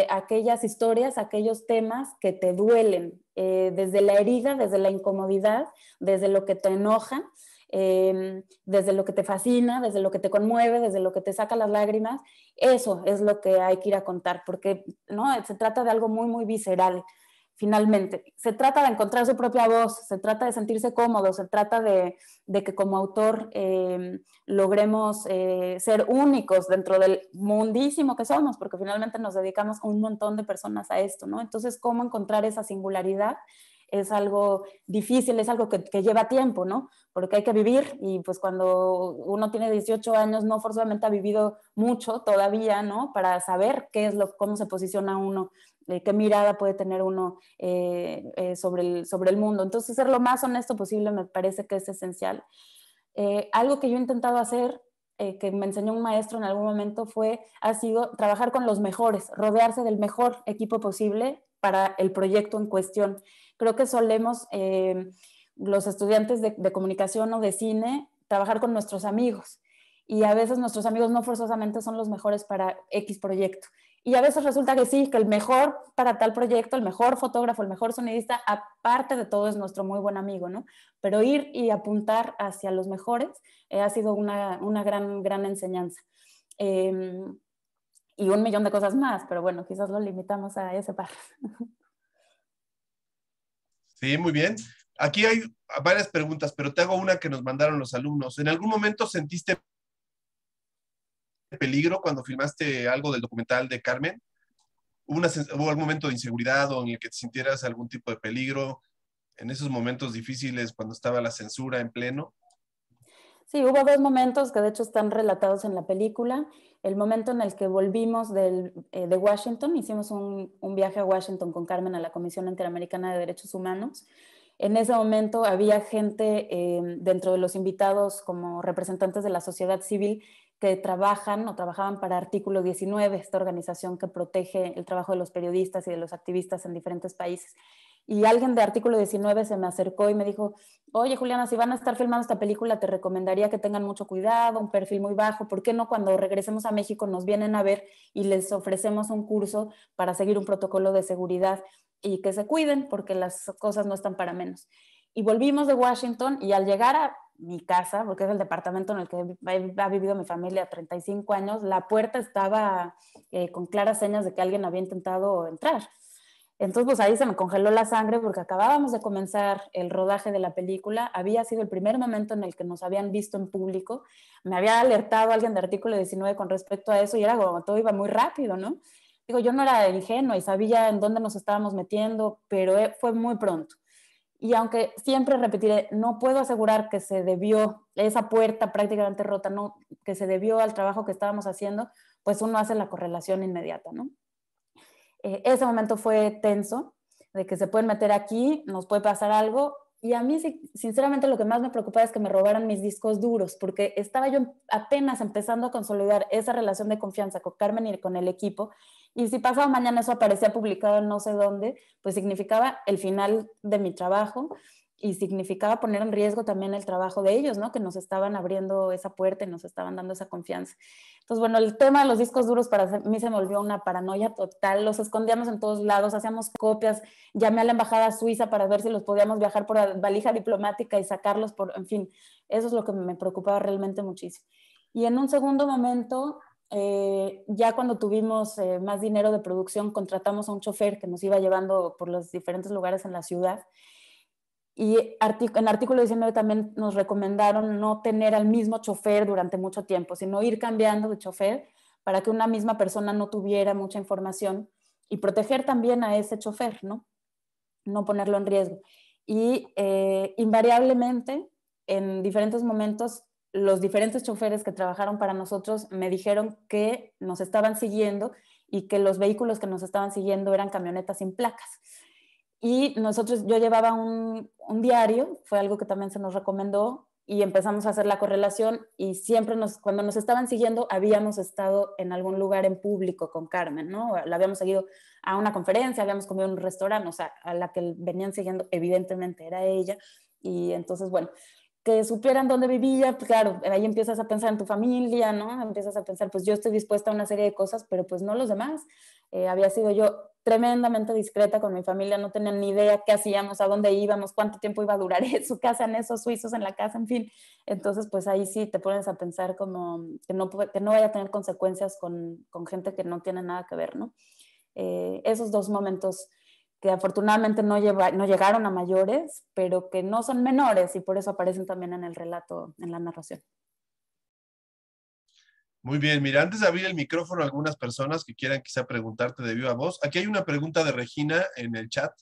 aquellas historias, aquellos temas que te duelen, desde la herida, desde la incomodidad, desde lo que te enoja, desde lo que te fascina, desde lo que te conmueve, desde lo que te saca las lágrimas. Eso es lo que hay que ir a contar, porque ¿no? Se trata de algo muy, muy visceral. Finalmente, se trata de encontrar su propia voz, se trata de sentirse cómodo, se trata de que como autor logremos ser únicos dentro del mundísimo que somos, porque finalmente nos dedicamos un montón de personas a esto, ¿no? Entonces, ¿cómo encontrar esa singularidad? Es algo difícil, es algo que lleva tiempo, ¿no? Porque hay que vivir, y pues cuando uno tiene 18 años no forzosamente ha vivido mucho todavía, ¿no? Para saber cómo se posiciona uno, qué mirada puede tener uno sobre el mundo. Entonces, ser lo más honesto posible me parece que es esencial. Algo que yo he intentado hacer, que me enseñó un maestro en algún momento, ha sido trabajar con los mejores, rodearse del mejor equipo posible para el proyecto en cuestión. Creo que solemos, los estudiantes de comunicación o de cine, trabajar con nuestros amigos, y a veces nuestros amigos no forzosamente son los mejores para X proyecto. Y a veces resulta que sí, que el mejor para tal proyecto, el mejor fotógrafo, el mejor sonidista, aparte de todo, es nuestro muy buen amigo, ¿no? Pero ir y apuntar hacia los mejores ha sido una gran enseñanza. Y 1,000,000 de cosas más, pero bueno, quizás lo limitamos a ese par. Sí, muy bien. Aquí hay varias preguntas, pero te hago una que nos mandaron los alumnos. ¿En algún momento sentiste peligro cuando filmaste algo del documental de Carmen? ¿Hubo algún momento de inseguridad o en el que te sintieras algún tipo de peligro en esos momentos difíciles cuando estaba la censura en pleno? Sí, hubo dos momentos que de hecho están relatados en la película. El momento en el que volvimos de Washington, hicimos un viaje a Washington con Carmen a la Comisión Interamericana de Derechos Humanos. En ese momento había gente dentro de los invitados como representantes de la sociedad civil que trabajaban para Artículo 19, esta organización que protege el trabajo de los periodistas y de los activistas en diferentes países. Y alguien de Artículo 19 se me acercó y me dijo, oye Juliana, si van a estar filmando esta película te recomendaría que tengan mucho cuidado, un perfil muy bajo, ¿por qué no cuando regresemos a México nos vienen a ver y les ofrecemos un curso para seguir un protocolo de seguridad y que se cuiden porque las cosas no están para menos? Y volvimos de Washington y al llegar a mi casa, porque es el departamento en el que ha vivido mi familia 35 años, la puerta estaba con claras señas de que alguien había intentado entrar. Entonces, pues ahí se me congeló la sangre porque acabábamos de comenzar el rodaje de la película. Había sido el primer momento en el que nos habían visto en público. Me había alertado alguien de Artículo 19 con respecto a eso y era como todo iba muy rápido, ¿no? Digo, yo no era ingenua y sabía en dónde nos estábamos metiendo, pero fue muy pronto. Y aunque siempre repetiré, no puedo asegurar que se debió, esa puerta prácticamente rota, no, que se debió al trabajo que estábamos haciendo, pues uno hace la correlación inmediata, ¿no? Ese momento fue tenso, de que se pueden meter aquí, nos puede pasar algo. Y a mí, sinceramente, lo que más me preocupaba es que me robaran mis discos duros, porque estaba yo apenas empezando a consolidar esa relación de confianza con Carmen y con el equipo. Y si pasado mañana eso aparecía publicado en no sé dónde, pues significaba el final de mi trabajo y significaba poner en riesgo también el trabajo de ellos, ¿no? Que nos estaban abriendo esa puerta y nos estaban dando esa confianza. Entonces, bueno, el tema de los discos duros para mí se me volvió una paranoia total. Los escondíamos en todos lados, hacíamos copias, llamé a la embajada suiza para ver si los podíamos viajar por valija diplomática y sacarlos en fin, eso es lo que me preocupaba realmente muchísimo. Y en un segundo momento, ya cuando tuvimos más dinero de producción, contratamos a un chofer que nos iba llevando por los diferentes lugares en la ciudad. Y en Artículo 19 también nos recomendaron no tener al mismo chofer durante mucho tiempo, sino ir cambiando de chofer para que una misma persona no tuviera mucha información y proteger también a ese chofer, ¿no? No ponerlo en riesgo. Y invariablemente, en diferentes momentos, los diferentes choferes que trabajaron para nosotros me dijeron que nos estaban siguiendo y que los vehículos que nos estaban siguiendo eran camionetas sin placas. Y yo llevaba un diario, fue algo que también se nos recomendó, y empezamos a hacer la correlación y siempre cuando nos estaban siguiendo habíamos estado en algún lugar en público con Carmen, ¿no? La habíamos seguido a una conferencia, habíamos comido en un restaurante, o sea, a la que venían siguiendo evidentemente era ella. Y entonces, bueno, que supieran dónde vivía, pues claro, ahí empiezas a pensar en tu familia, ¿no? Empiezas a pensar, pues yo estoy dispuesta a una serie de cosas, pero pues no los demás. Había sido yo tremendamente discreta con mi familia, no tenían ni idea qué hacíamos, a dónde íbamos, cuánto tiempo iba a durar eso, qué hacían esos suizos en la casa, en fin. Entonces, pues ahí sí te pones a pensar como que no vaya a tener consecuencias con gente que no tiene nada que ver, ¿no? Esos dos momentos que afortunadamente no llegaron a mayores, pero que no son menores y por eso aparecen también en el relato, en la narración. Muy bien, mira, antes de abrir el micrófono a algunas personas que quieran quizá preguntarte de viva voz, aquí hay una pregunta de Regina en el chat.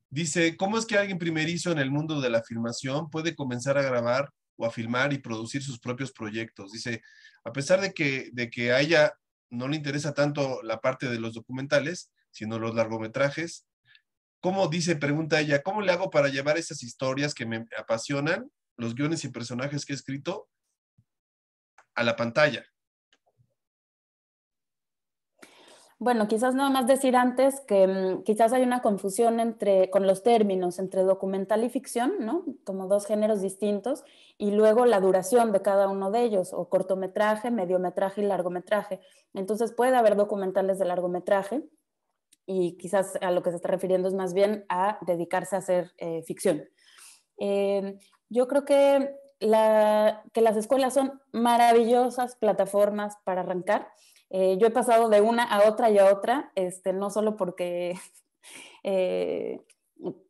Dice, ¿cómo es que alguien primerizo en el mundo de la filmación puede comenzar a grabar o a filmar y producir sus propios proyectos? Dice, a pesar de que a ella no le interesa tanto la parte de los documentales, sino los largometrajes, ¿cómo pregunta ella, cómo le hago para llevar esas historias que me apasionan, los guiones y personajes que he escrito, a la pantalla? Bueno, quizás nada más decir antes que quizás hay una confusión con los términos entre documental y ficción, ¿no? Como dos géneros distintos, y luego la duración de cada uno de ellos, o cortometraje, mediometraje y largometraje. Entonces puede haber documentales de largometraje, y quizás a lo que se está refiriendo es más bien a dedicarse a hacer ficción. Yo creo que las escuelas son maravillosas plataformas para arrancar. Yo he pasado de una a otra y a otra, no solo porque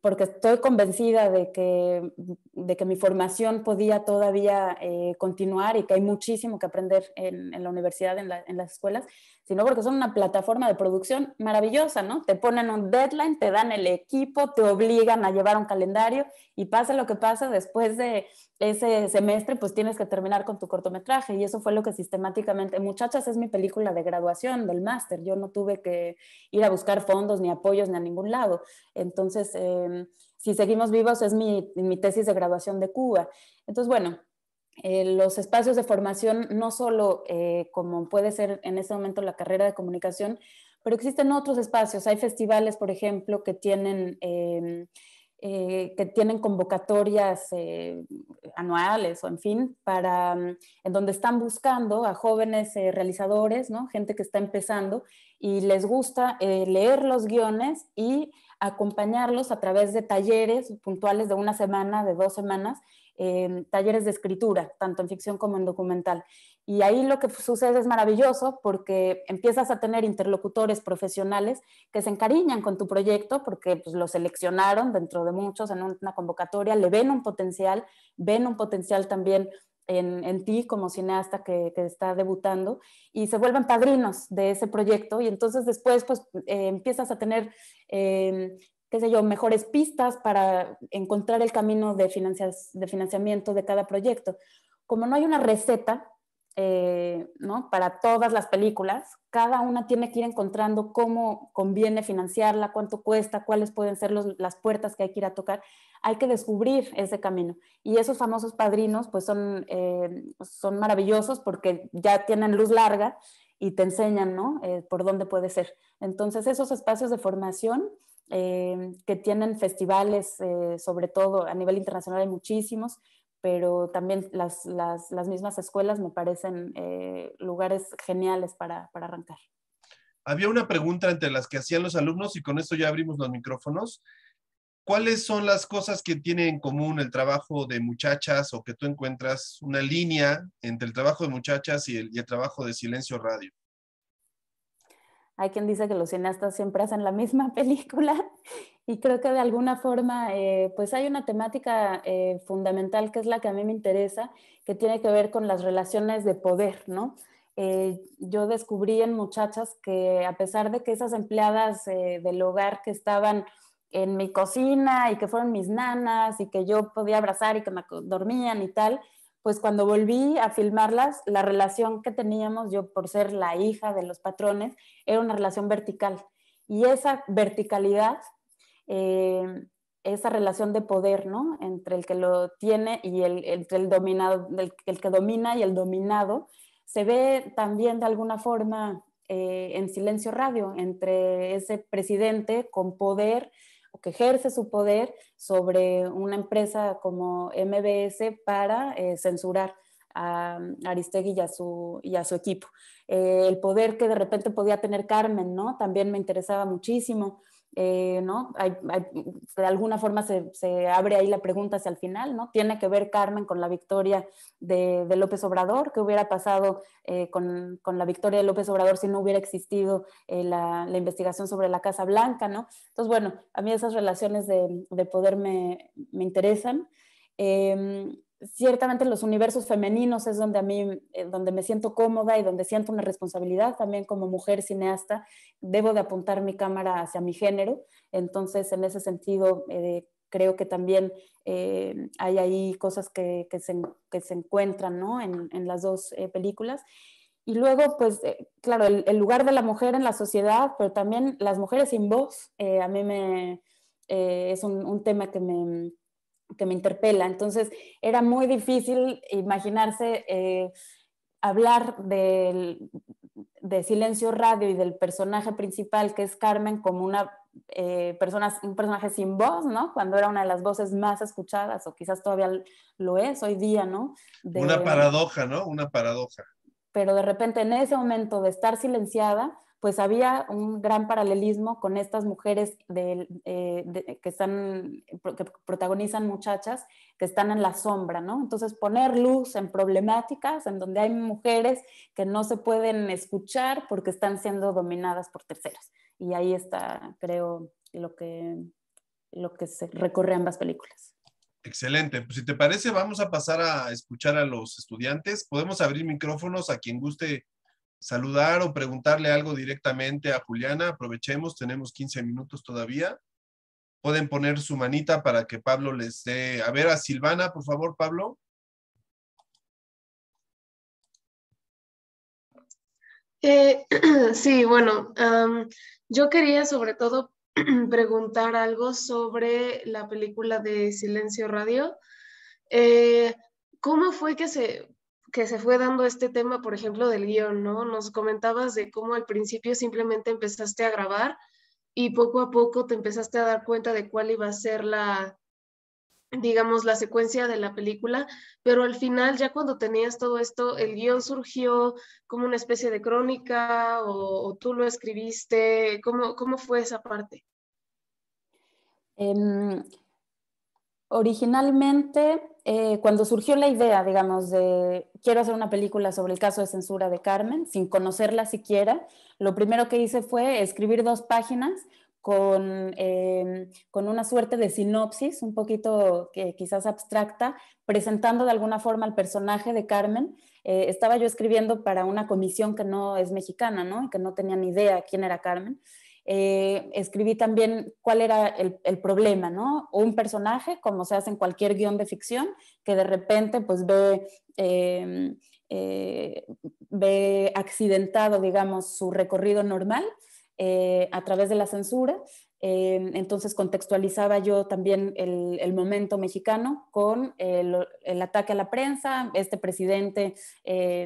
porque estoy convencida de que mi formación podía todavía continuar y que hay muchísimo que aprender en la universidad, en las escuelas, sino porque son una plataforma de producción maravillosa, ¿no? Te ponen un deadline, te dan el equipo, te obligan a llevar un calendario y pase lo que pase, después de ese semestre, pues tienes que terminar con tu cortometraje, y eso fue lo que sistemáticamente, Muchachas es mi película de graduación del máster, yo no tuve que ir a buscar fondos ni apoyos ni a ningún lado. Entonces, Si seguimos vivos es mi tesis de graduación de Cuba. Entonces, bueno, los espacios de formación, no solo como puede ser en este momento la carrera de comunicación, pero existen otros espacios. Hay festivales, por ejemplo, que tienen convocatorias anuales o en fin, en donde están buscando a jóvenes realizadores, ¿no? Gente que está empezando y les gusta leer los guiones y acompañarlos a través de talleres puntuales de una semana, de 2 semanas, talleres de escritura, tanto en ficción como en documental. Y ahí lo que sucede es maravilloso porque empiezas a tener interlocutores profesionales que se encariñan con tu proyecto porque pues, lo seleccionaron dentro de muchos en una convocatoria, le ven un potencial también en ti como cineasta que está debutando, y se vuelven padrinos de ese proyecto, y entonces después pues empiezas a tener qué sé yo, mejores pistas para encontrar el camino de financiamiento de cada proyecto. Como no hay una receta, ¿no? Para todas las películas, cada una tiene que ir encontrando cómo conviene financiarla, cuánto cuesta, cuáles pueden ser las puertas que hay que ir a tocar. Hay que descubrir ese camino. Y esos famosos padrinos pues son maravillosos porque ya tienen luz larga y te enseñan, ¿no? Por dónde puede ser. Entonces esos espacios de formación que tienen festivales, sobre todo a nivel internacional hay muchísimos, pero también las mismas escuelas me parecen lugares geniales para arrancar. Había una pregunta entre las que hacían los alumnos y con esto ya abrimos los micrófonos. ¿Cuáles son las cosas que tiene en común el trabajo de Muchachas, o que tú encuentras una línea entre el trabajo de Muchachas y el trabajo de Silencio Radio? Hay quien dice que los cineastas siempre hacen la misma película, y creo que de alguna forma pues hay una temática fundamental que es la que a mí me interesa, que tiene que ver con las relaciones de poder, ¿no? Yo descubrí en Muchachas que a pesar de que esas empleadas del hogar que estaban en mi cocina y que fueron mis nanas y que yo podía abrazar y que me dormían y tal, pues cuando volví a filmarlas, la relación que teníamos, yo por ser la hija de los patrones, era una relación vertical. Y esa verticalidad, esa relación de poder, ¿no? Entre el que lo tiene y entre el dominado, el que domina y el dominado, se ve también de alguna forma en Silencio Radio, entre ese presidente con poder, o que ejerce su poder sobre una empresa como MBS para censurar a Aristegui y a su equipo. El poder que de repente podía tener Carmen, ¿no? También me interesaba muchísimo. ¿No? De alguna forma se abre ahí la pregunta hacia el final, ¿no? ¿Tiene que ver Carmen con la victoria de López Obrador? ¿Qué hubiera pasado con la victoria de López Obrador si no hubiera existido la investigación sobre la Casa Blanca, ¿no? Entonces, bueno, a mí esas relaciones de poder me interesan. Ciertamente los universos femeninos es donde a mí, donde me siento cómoda y donde siento una responsabilidad también como mujer cineasta. Debo de apuntar mi cámara hacia mi género, entonces en ese sentido creo que también hay ahí cosas que se encuentran, ¿no? en las dos películas. Y luego, pues, claro, el lugar de la mujer en la sociedad, pero también las mujeres sin voz, a mí es un tema que me interpela. Entonces era muy difícil imaginarse hablar de Silencio Radio y del personaje principal, que es Carmen, como un personaje sin voz, ¿no? Cuando era una de las voces más escuchadas, o quizás todavía lo es hoy día, ¿no? Una paradoja, ¿no? Una paradoja. Pero de repente en ese momento de estar silenciada, pues había un gran paralelismo con estas mujeres que protagonizan Muchachas, que están en la sombra, ¿no? Entonces poner luz en problemáticas en donde hay mujeres que no se pueden escuchar porque están siendo dominadas por terceros. Y ahí está, creo, lo que lo que se recorre ambas películas. Excelente. Pues si te parece, vamos a pasar a escuchar a los estudiantes. Podemos abrir micrófonos a quien guste saludar o preguntarle algo directamente a Juliana. Aprovechemos, tenemos 15 minutos todavía. Pueden poner su manita para que Pablo les dé... A ver, a Silvana, por favor, Pablo. Sí, bueno, yo quería sobre todo preguntar algo sobre la película de Silencio Radio. ¿Cómo fue que se fue dando este tema, por ejemplo, del guión, ¿no? Nos comentabas de cómo al principio simplemente empezaste a grabar y poco a poco te empezaste a dar cuenta de cuál iba a ser digamos, la secuencia de la película, pero al final, ya cuando tenías todo esto, ¿el guión surgió como una especie de crónica o tú lo escribiste? ¿Cómo fue esa parte? Originalmente, cuando surgió la idea, digamos, de quiero hacer una película sobre el caso de censura de Carmen, sin conocerla siquiera, lo primero que hice fue escribir 2 páginas con una suerte de sinopsis, un poquito quizás abstracta, presentando de alguna forma al personaje de Carmen. Estaba yo escribiendo para una comisión que no es mexicana, ¿no? Que no tenía ni idea quién era Carmen. Escribí también cuál era el problema, ¿no? Un personaje, como se hace en cualquier guión de ficción, que de repente pues ve accidentado, digamos, su recorrido normal a través de la censura. Entonces contextualizaba yo también el momento mexicano con el ataque a la prensa, este presidente,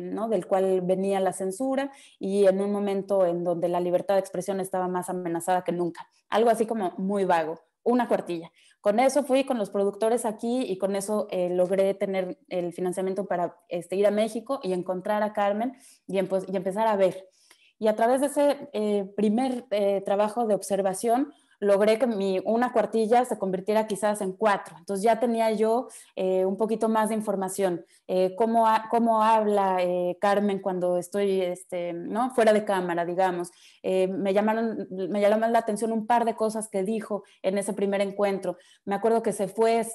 ¿no? Del cual venía la censura, y en un momento en donde la libertad de expresión estaba más amenazada que nunca. Algo así como muy vago, una cuartilla. Con eso fui con los productores aquí y con eso logré tener el financiamiento para ir a México y encontrar a Carmen y empezar a ver. Y a través de ese primer trabajo de observación, logré que una cuartilla se convirtiera quizás en 4. Entonces ya tenía yo un poquito más de información. Cómo habla Carmen cuando estoy ¿no? fuera de cámara, digamos. Me llamaron la atención un par de cosas que dijo en ese primer encuentro. Me acuerdo que se fue,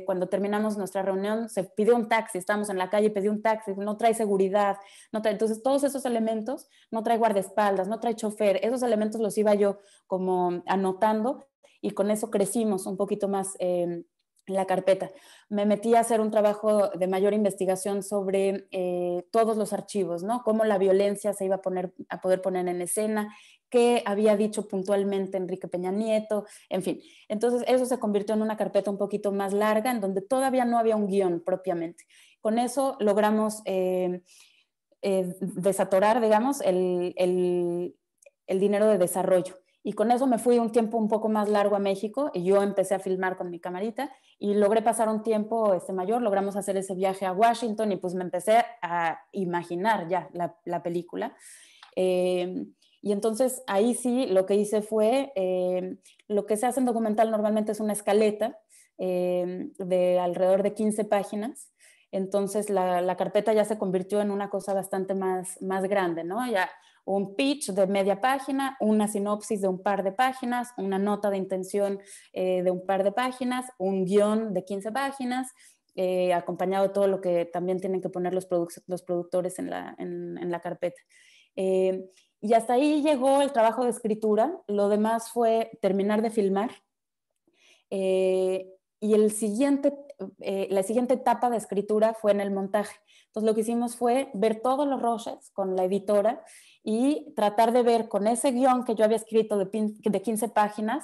cuando terminamos nuestra reunión, se pidió un taxi, estábamos en la calle, pidió un taxi, no trae seguridad, entonces todos esos elementos, no trae guardaespaldas, no trae chofer, esos elementos los iba yo como anotando y con eso crecimos un poquito más la carpeta. Me metí a hacer un trabajo de mayor investigación sobre todos los archivos, ¿no? Cómo la violencia se iba a poder poner en escena, qué había dicho puntualmente Enrique Peña Nieto, en fin. Entonces eso se convirtió en una carpeta un poquito más larga, en donde todavía no había un guión propiamente. Con eso logramos desatorar, digamos, el dinero de desarrollo. Y con eso me fui un tiempo un poco más largo a México y yo empecé a filmar con mi camarita y logré pasar un tiempo mayor, logramos hacer ese viaje a Washington y pues me empecé a imaginar ya la película. Y entonces ahí sí lo que hice fue, lo que se hace en documental normalmente es una escaleta de alrededor de 15 páginas. Entonces la carpeta ya se convirtió en una cosa bastante más grande, ¿no? Ya un pitch de media página, una sinopsis de un par de páginas, una nota de intención de un par de páginas, un guión de 15 páginas, acompañado de todo lo que también tienen que poner los productores en la carpeta. Y hasta ahí llegó el trabajo de escritura. Lo demás fue terminar de filmar. Y la siguiente etapa de escritura fue en el montaje. Entonces lo que hicimos fue ver todos los rushes con la editora y tratar de ver con ese guión que yo había escrito de 15 páginas,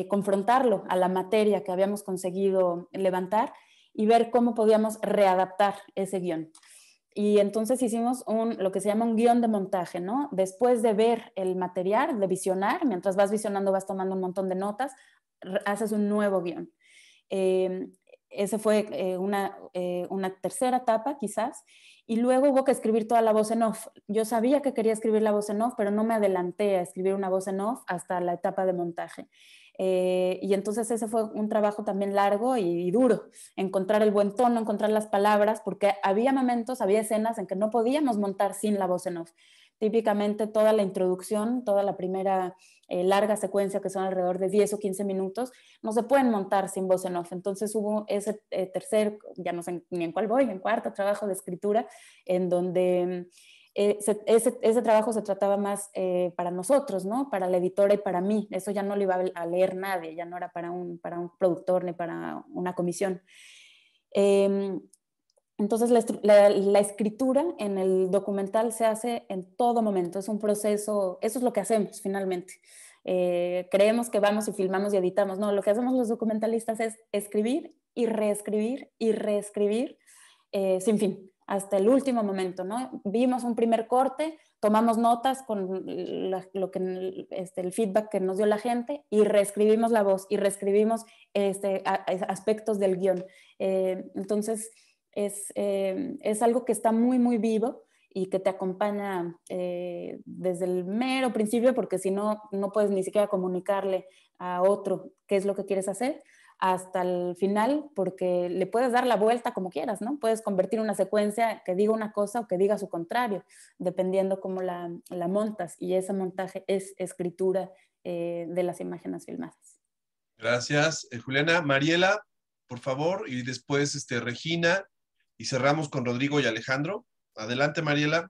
confrontarlo a la materia que habíamos conseguido levantar y ver cómo podíamos readaptar ese guión. Y entonces hicimos lo que se llama un guión de montaje, ¿no? Después de ver el material, de visionar, mientras vas visionando vas tomando un montón de notas, haces un nuevo guión. Esa fue una tercera etapa quizás, y luego hubo que escribir toda la voz en off. Yo sabía que quería escribir la voz en off, pero no me adelanté a escribir una voz en off hasta la etapa de montaje. Y entonces ese fue un trabajo también largo y duro, encontrar el buen tono, encontrar las palabras, porque había momentos, había escenas en que no podíamos montar sin la voz en off. típicamente toda la introducción, toda la primera larga secuencia, que son alrededor de 10 o 15 minutos, no se pueden montar sin voz en off. Entonces hubo ese tercer, ya no sé ni en cuál voy, en cuarto trabajo de escritura, en donde ese trabajo se trataba más para nosotros, ¿no? Para la editora y para mí. Eso ya no lo iba a leer nadie, ya no era para un productor ni para una comisión. Entonces la escritura en el documental se hace en todo momento, es un proceso, eso es lo que hacemos finalmente. Creemos que vamos y filmamos y editamos, no, lo que hacemos los documentalistas es escribir y reescribir sin fin, hasta el último momento, ¿no? Vimos un primer corte, tomamos notas con el feedback que nos dio la gente y reescribimos la voz y reescribimos aspectos del guión. Entonces, es algo que está muy, muy vivo y que te acompaña desde el mero principio, porque si no, no puedes ni siquiera comunicarle a otro qué es lo que quieres hacer, hasta el final, porque le puedes dar la vuelta como quieras, ¿no? Puedes convertir una secuencia que diga una cosa o que diga su contrario, dependiendo cómo la montas, y ese montaje es escritura de las imágenes filmadas. Gracias, Juliana. Mariela, por favor, y después Regina, y cerramos con Rodrigo y Alejandro. Adelante, Mariela.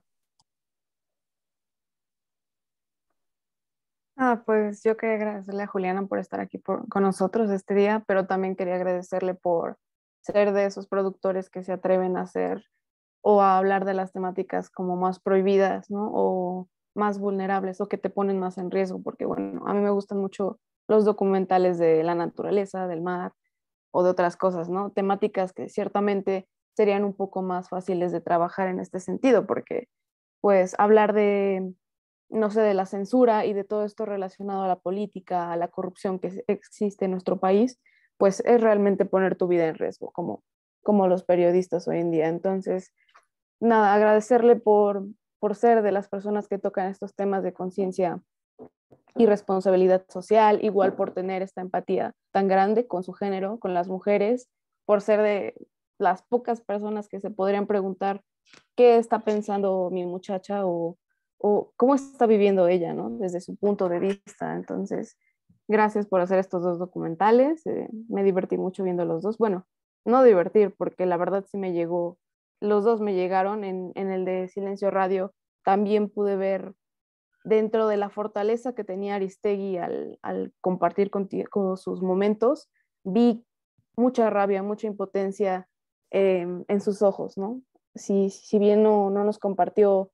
Pues yo quería agradecerle a Juliana por estar aquí con nosotros este día, pero también quería agradecerle por ser de esos productores que se atreven a hacer o a hablar de las temáticas como más prohibidas, ¿no? O más vulnerables o que te ponen más en riesgo, porque bueno, a mí me gustan mucho los documentales de la naturaleza, del mar o de otras cosas, ¿no? Temáticas que ciertamente serían un poco más fáciles de trabajar en este sentido, porque pues hablar de, no sé, de la censura y de todo esto relacionado a la política, a la corrupción que existe en nuestro país, pues es realmente poner tu vida en riesgo, como los periodistas hoy en día. Entonces, nada, agradecerle por ser de las personas que tocan estos temas de conciencia y responsabilidad social, igual por tener esta empatía tan grande con su género, con las mujeres, por ser de las pocas personas que se podrían preguntar qué está pensando mi muchacha o cómo está viviendo ella, ¿no? Desde su punto de vista. Entonces, gracias por hacer estos dos documentales. Me divertí mucho viendo los dos. Bueno, no divertir, porque la verdad sí me llegó, los dos me llegaron. En el de Silencio Radio también pude ver dentro de la fortaleza que tenía Aristegui al compartir con sus momentos, vi mucha rabia, mucha impotencia en sus ojos, ¿no? Si bien no nos compartió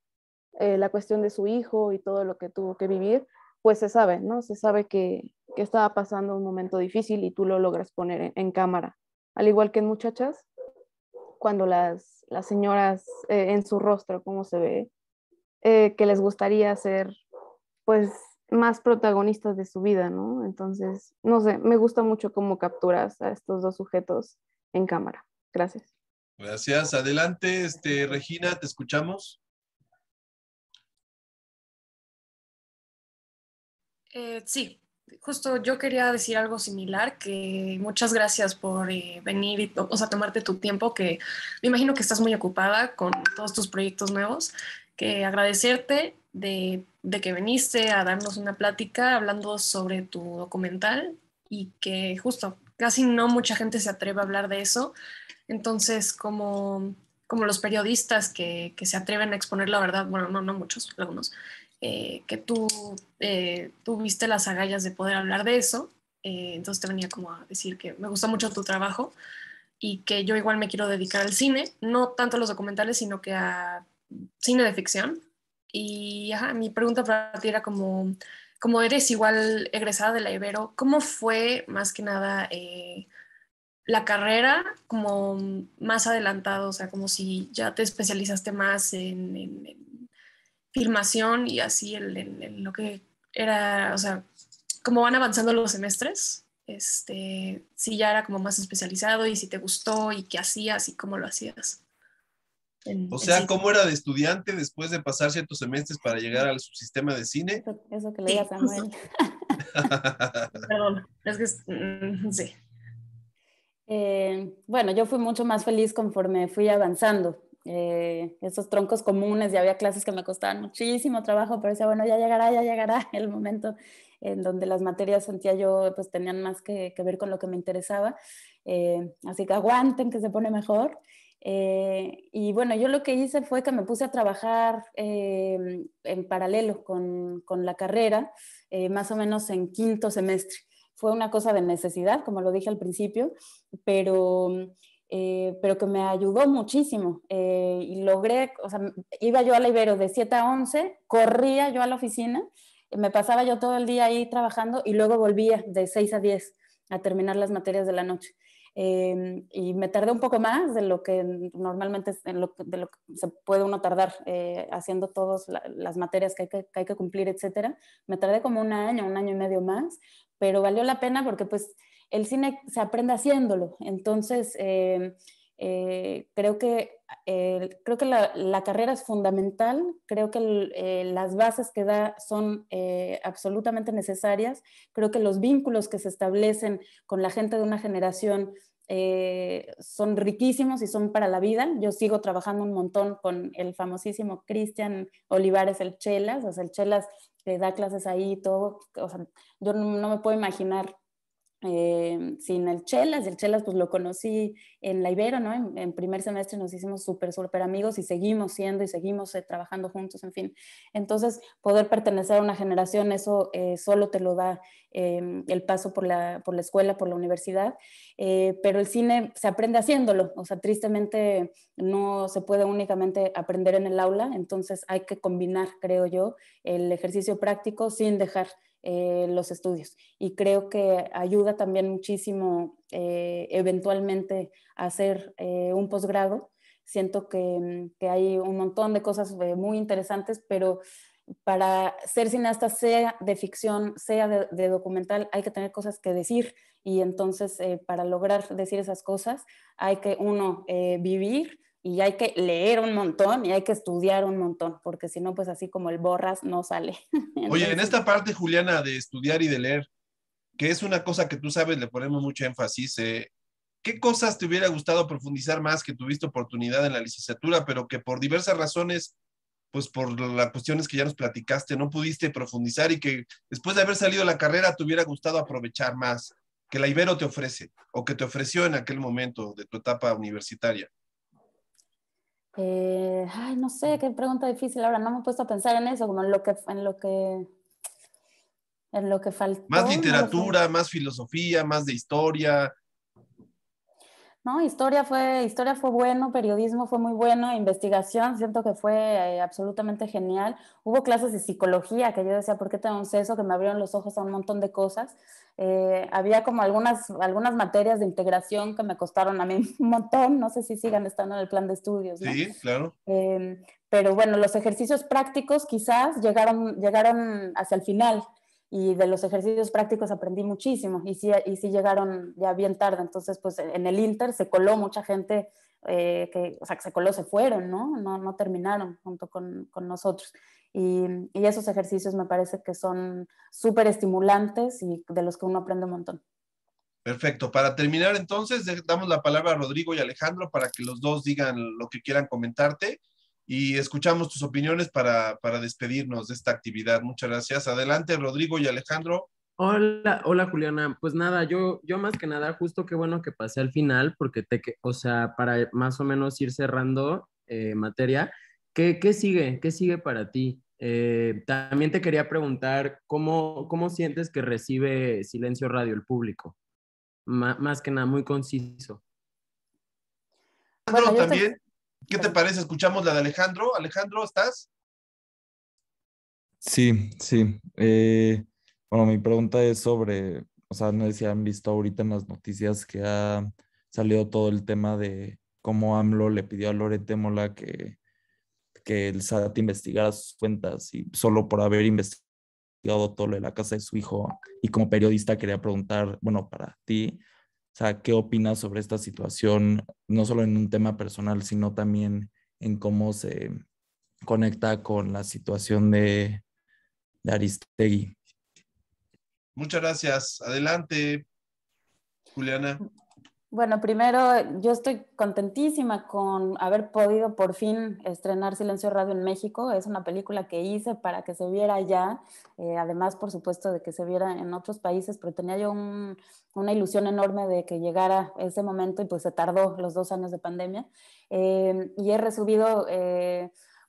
la cuestión de su hijo y todo lo que tuvo que vivir, pues se sabe, ¿no? Se sabe que estaba pasando un momento difícil y tú lo logras poner en cámara. Al igual que en Muchachas, cuando las señoras en su rostro, cómo se ve, que les gustaría ser, pues, más protagonistas de su vida, ¿no? Entonces, no sé, me gusta mucho cómo capturas a estos dos sujetos en cámara. Gracias. Gracias. Adelante, Regina, te escuchamos. Sí, justo yo quería decir algo similar, que muchas gracias por venir y tomarte tu tiempo, que me imagino que estás muy ocupada con todos tus proyectos nuevos, que agradecerte de que viniste a darnos una plática hablando sobre tu documental y que justo casi no mucha gente se atreve a hablar de eso. Entonces, como los periodistas que se atreven a exponer la verdad, bueno, no muchos, algunos, que tú tuviste las agallas de poder hablar de eso, entonces te venía como a decir que me gusta mucho tu trabajo y que yo igual me quiero dedicar al cine, no tanto a los documentales, sino que a cine de ficción. Y mi pregunta para ti era como eres igual egresada de la Ibero, ¿cómo fue más que nada la carrera como más adelantado? O sea, como si ya te especializaste más en filmación y así en lo que era, o sea, como van avanzando los semestres, si ya era como más especializado y si te gustó y qué hacías y cómo lo hacías. O sea, ¿cómo era de estudiante después de pasar ciertos semestres para llegar al subsistema de cine? Eso que le digas a Samuel. Perdón, es que sí. Bueno, yo fui mucho más feliz conforme fui avanzando. esos troncos comunes, y había clases que me costaban muchísimo trabajo, pero decía, bueno, ya llegará el momento en donde las materias sentía yo pues tenían más que ver con lo que me interesaba, así que aguanten que se pone mejor. Y bueno, yo lo que hice fue que me puse a trabajar en paralelo con la carrera, más o menos en quinto semestre. Fue una cosa de necesidad, como lo dije al principio, pero que me ayudó muchísimo. Y logré, o sea, iba yo a la Ibero de 7 a 11, corría yo a la oficina, me pasaba yo todo el día ahí trabajando y luego volvía de 6 a 10 a terminar las materias de la noche. Y me tardé un poco más de lo que normalmente de lo que se puede uno tardar haciendo todas las materias que hay que cumplir, etcétera. Me tardé como un año y medio más, pero valió la pena porque pues el cine se aprende haciéndolo. Entonces, creo que la carrera es fundamental, creo que las bases que da son absolutamente necesarias, creo que los vínculos que se establecen con la gente de una generación son riquísimos y son para la vida. Yo sigo trabajando un montón con el famosísimo Cristian Olivares, el Chelas, o sea, el Chelas que da clases ahí y todo, o sea, yo no me puedo imaginar sin el Chelas pues lo conocí en la Ibero, ¿no? En primer semestre nos hicimos súper amigos y seguimos siendo y seguimos trabajando juntos, en fin. Entonces, poder pertenecer a una generación, eso solo te lo da el paso por la escuela, por la universidad, pero el cine se aprende haciéndolo, o sea, tristemente no se puede únicamente aprender en el aula, entonces hay que combinar, creo yo, el ejercicio práctico sin dejar los estudios. Y creo que ayuda también muchísimo eventualmente a hacer un posgrado. Siento que hay un montón de cosas muy interesantes, pero para ser cineasta, sea de ficción, sea de documental, hay que tener cosas que decir. Y entonces, para lograr decir esas cosas, hay que vivir, y hay que leer un montón y hay que estudiar un montón, porque si no, pues así como el borras no sale. Entonces, Oye, en esta parte, Juliana, de estudiar y de leer, que es una cosa que tú sabes, le ponemos mucho énfasis, ¿qué cosas te hubiera gustado profundizar más que tuviste oportunidad en la licenciatura, pero que por diversas razones, pues por las cuestiones que ya nos platicaste, no pudiste profundizar y que después de haber salido de la carrera te hubiera gustado aprovechar más, que la Ibero te ofrece o que te ofreció en aquel momento de tu etapa universitaria? No sé, qué pregunta difícil. Ahora no me he puesto a pensar en eso, como en lo que Más faltó, no lo sé. literatura, más filosofía, más de historia. No, historia fue bueno, periodismo fue muy bueno, investigación siento que fue absolutamente genial. Hubo clases de psicología que yo decía, ¿por qué tengo un seso? Que me abrieron los ojos a un montón de cosas. Había como algunas materias de integración que me costaron a mí un montón, no sé si sigan estando en el plan de estudios, ¿no? Sí, claro. Pero bueno, los ejercicios prácticos quizás llegaron hacia el final. Y de los ejercicios prácticos aprendí muchísimo y sí llegaron ya bien tarde, entonces pues en el Inter se coló mucha gente o sea, que se coló, se fueron, ¿no? No terminaron junto con nosotros. Y esos ejercicios me parece que son súper estimulantes y de los que uno aprende un montón. Perfecto. Para terminar, entonces, damos la palabra a Rodrigo y Alejandro para que los dos digan lo que quieran comentarte y escuchamos tus opiniones para despedirnos de esta actividad. Muchas gracias. Adelante, Rodrigo y Alejandro. Hola Juliana, pues nada, yo más que nada, justo qué bueno que pasé al final, porque o sea, para más o menos ir cerrando materia, ¿qué sigue? ¿Qué sigue para ti? También te quería preguntar, ¿cómo sientes que recibe Silencio Radio el público? Más que nada, muy conciso. Alejandro, también, ¿qué te parece? Escuchamos la de Alejandro. Alejandro, ¿estás? Sí. Bueno, mi pregunta es sobre, o sea, no sé si han visto ahorita en las noticias que ha salido todo el tema de cómo AMLO le pidió a Loret de Mola que el SAT investigara sus cuentas y solo por haber investigado todo lo de la casa de su hijo. Y como periodista quería preguntar, bueno, para ti, o sea, ¿qué opinas sobre esta situación, no solo en un tema personal, sino también en cómo se conecta con la situación de Aristegui? Muchas gracias. Adelante, Juliana. Bueno, primero yo estoy contentísima con haber podido por fin estrenar Silencio Radio en México. Es una película que hice para que se viera allá, además por supuesto de que se viera en otros países, pero tenía yo una ilusión enorme de que llegara ese momento y pues se tardó los 2 años de pandemia. Y he recibido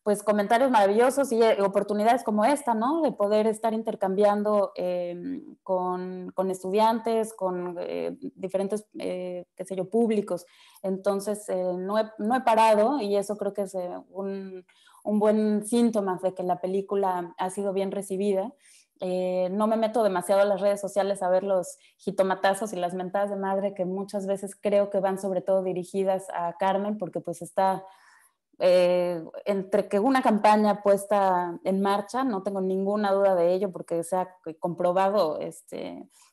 pues comentarios maravillosos y oportunidades como esta, ¿no? De poder estar intercambiando con estudiantes, con diferentes, qué sé yo, públicos. Entonces, no he parado y eso creo que es un buen síntoma de que la película ha sido bien recibida. No me meto demasiado a las redes sociales a ver los jitomatazos y las mentadas de madre que muchas veces creo que van sobre todo dirigidas a Carmen, porque pues está entre que una campaña puesta en marcha, no tengo ninguna duda de ello porque se ha comprobado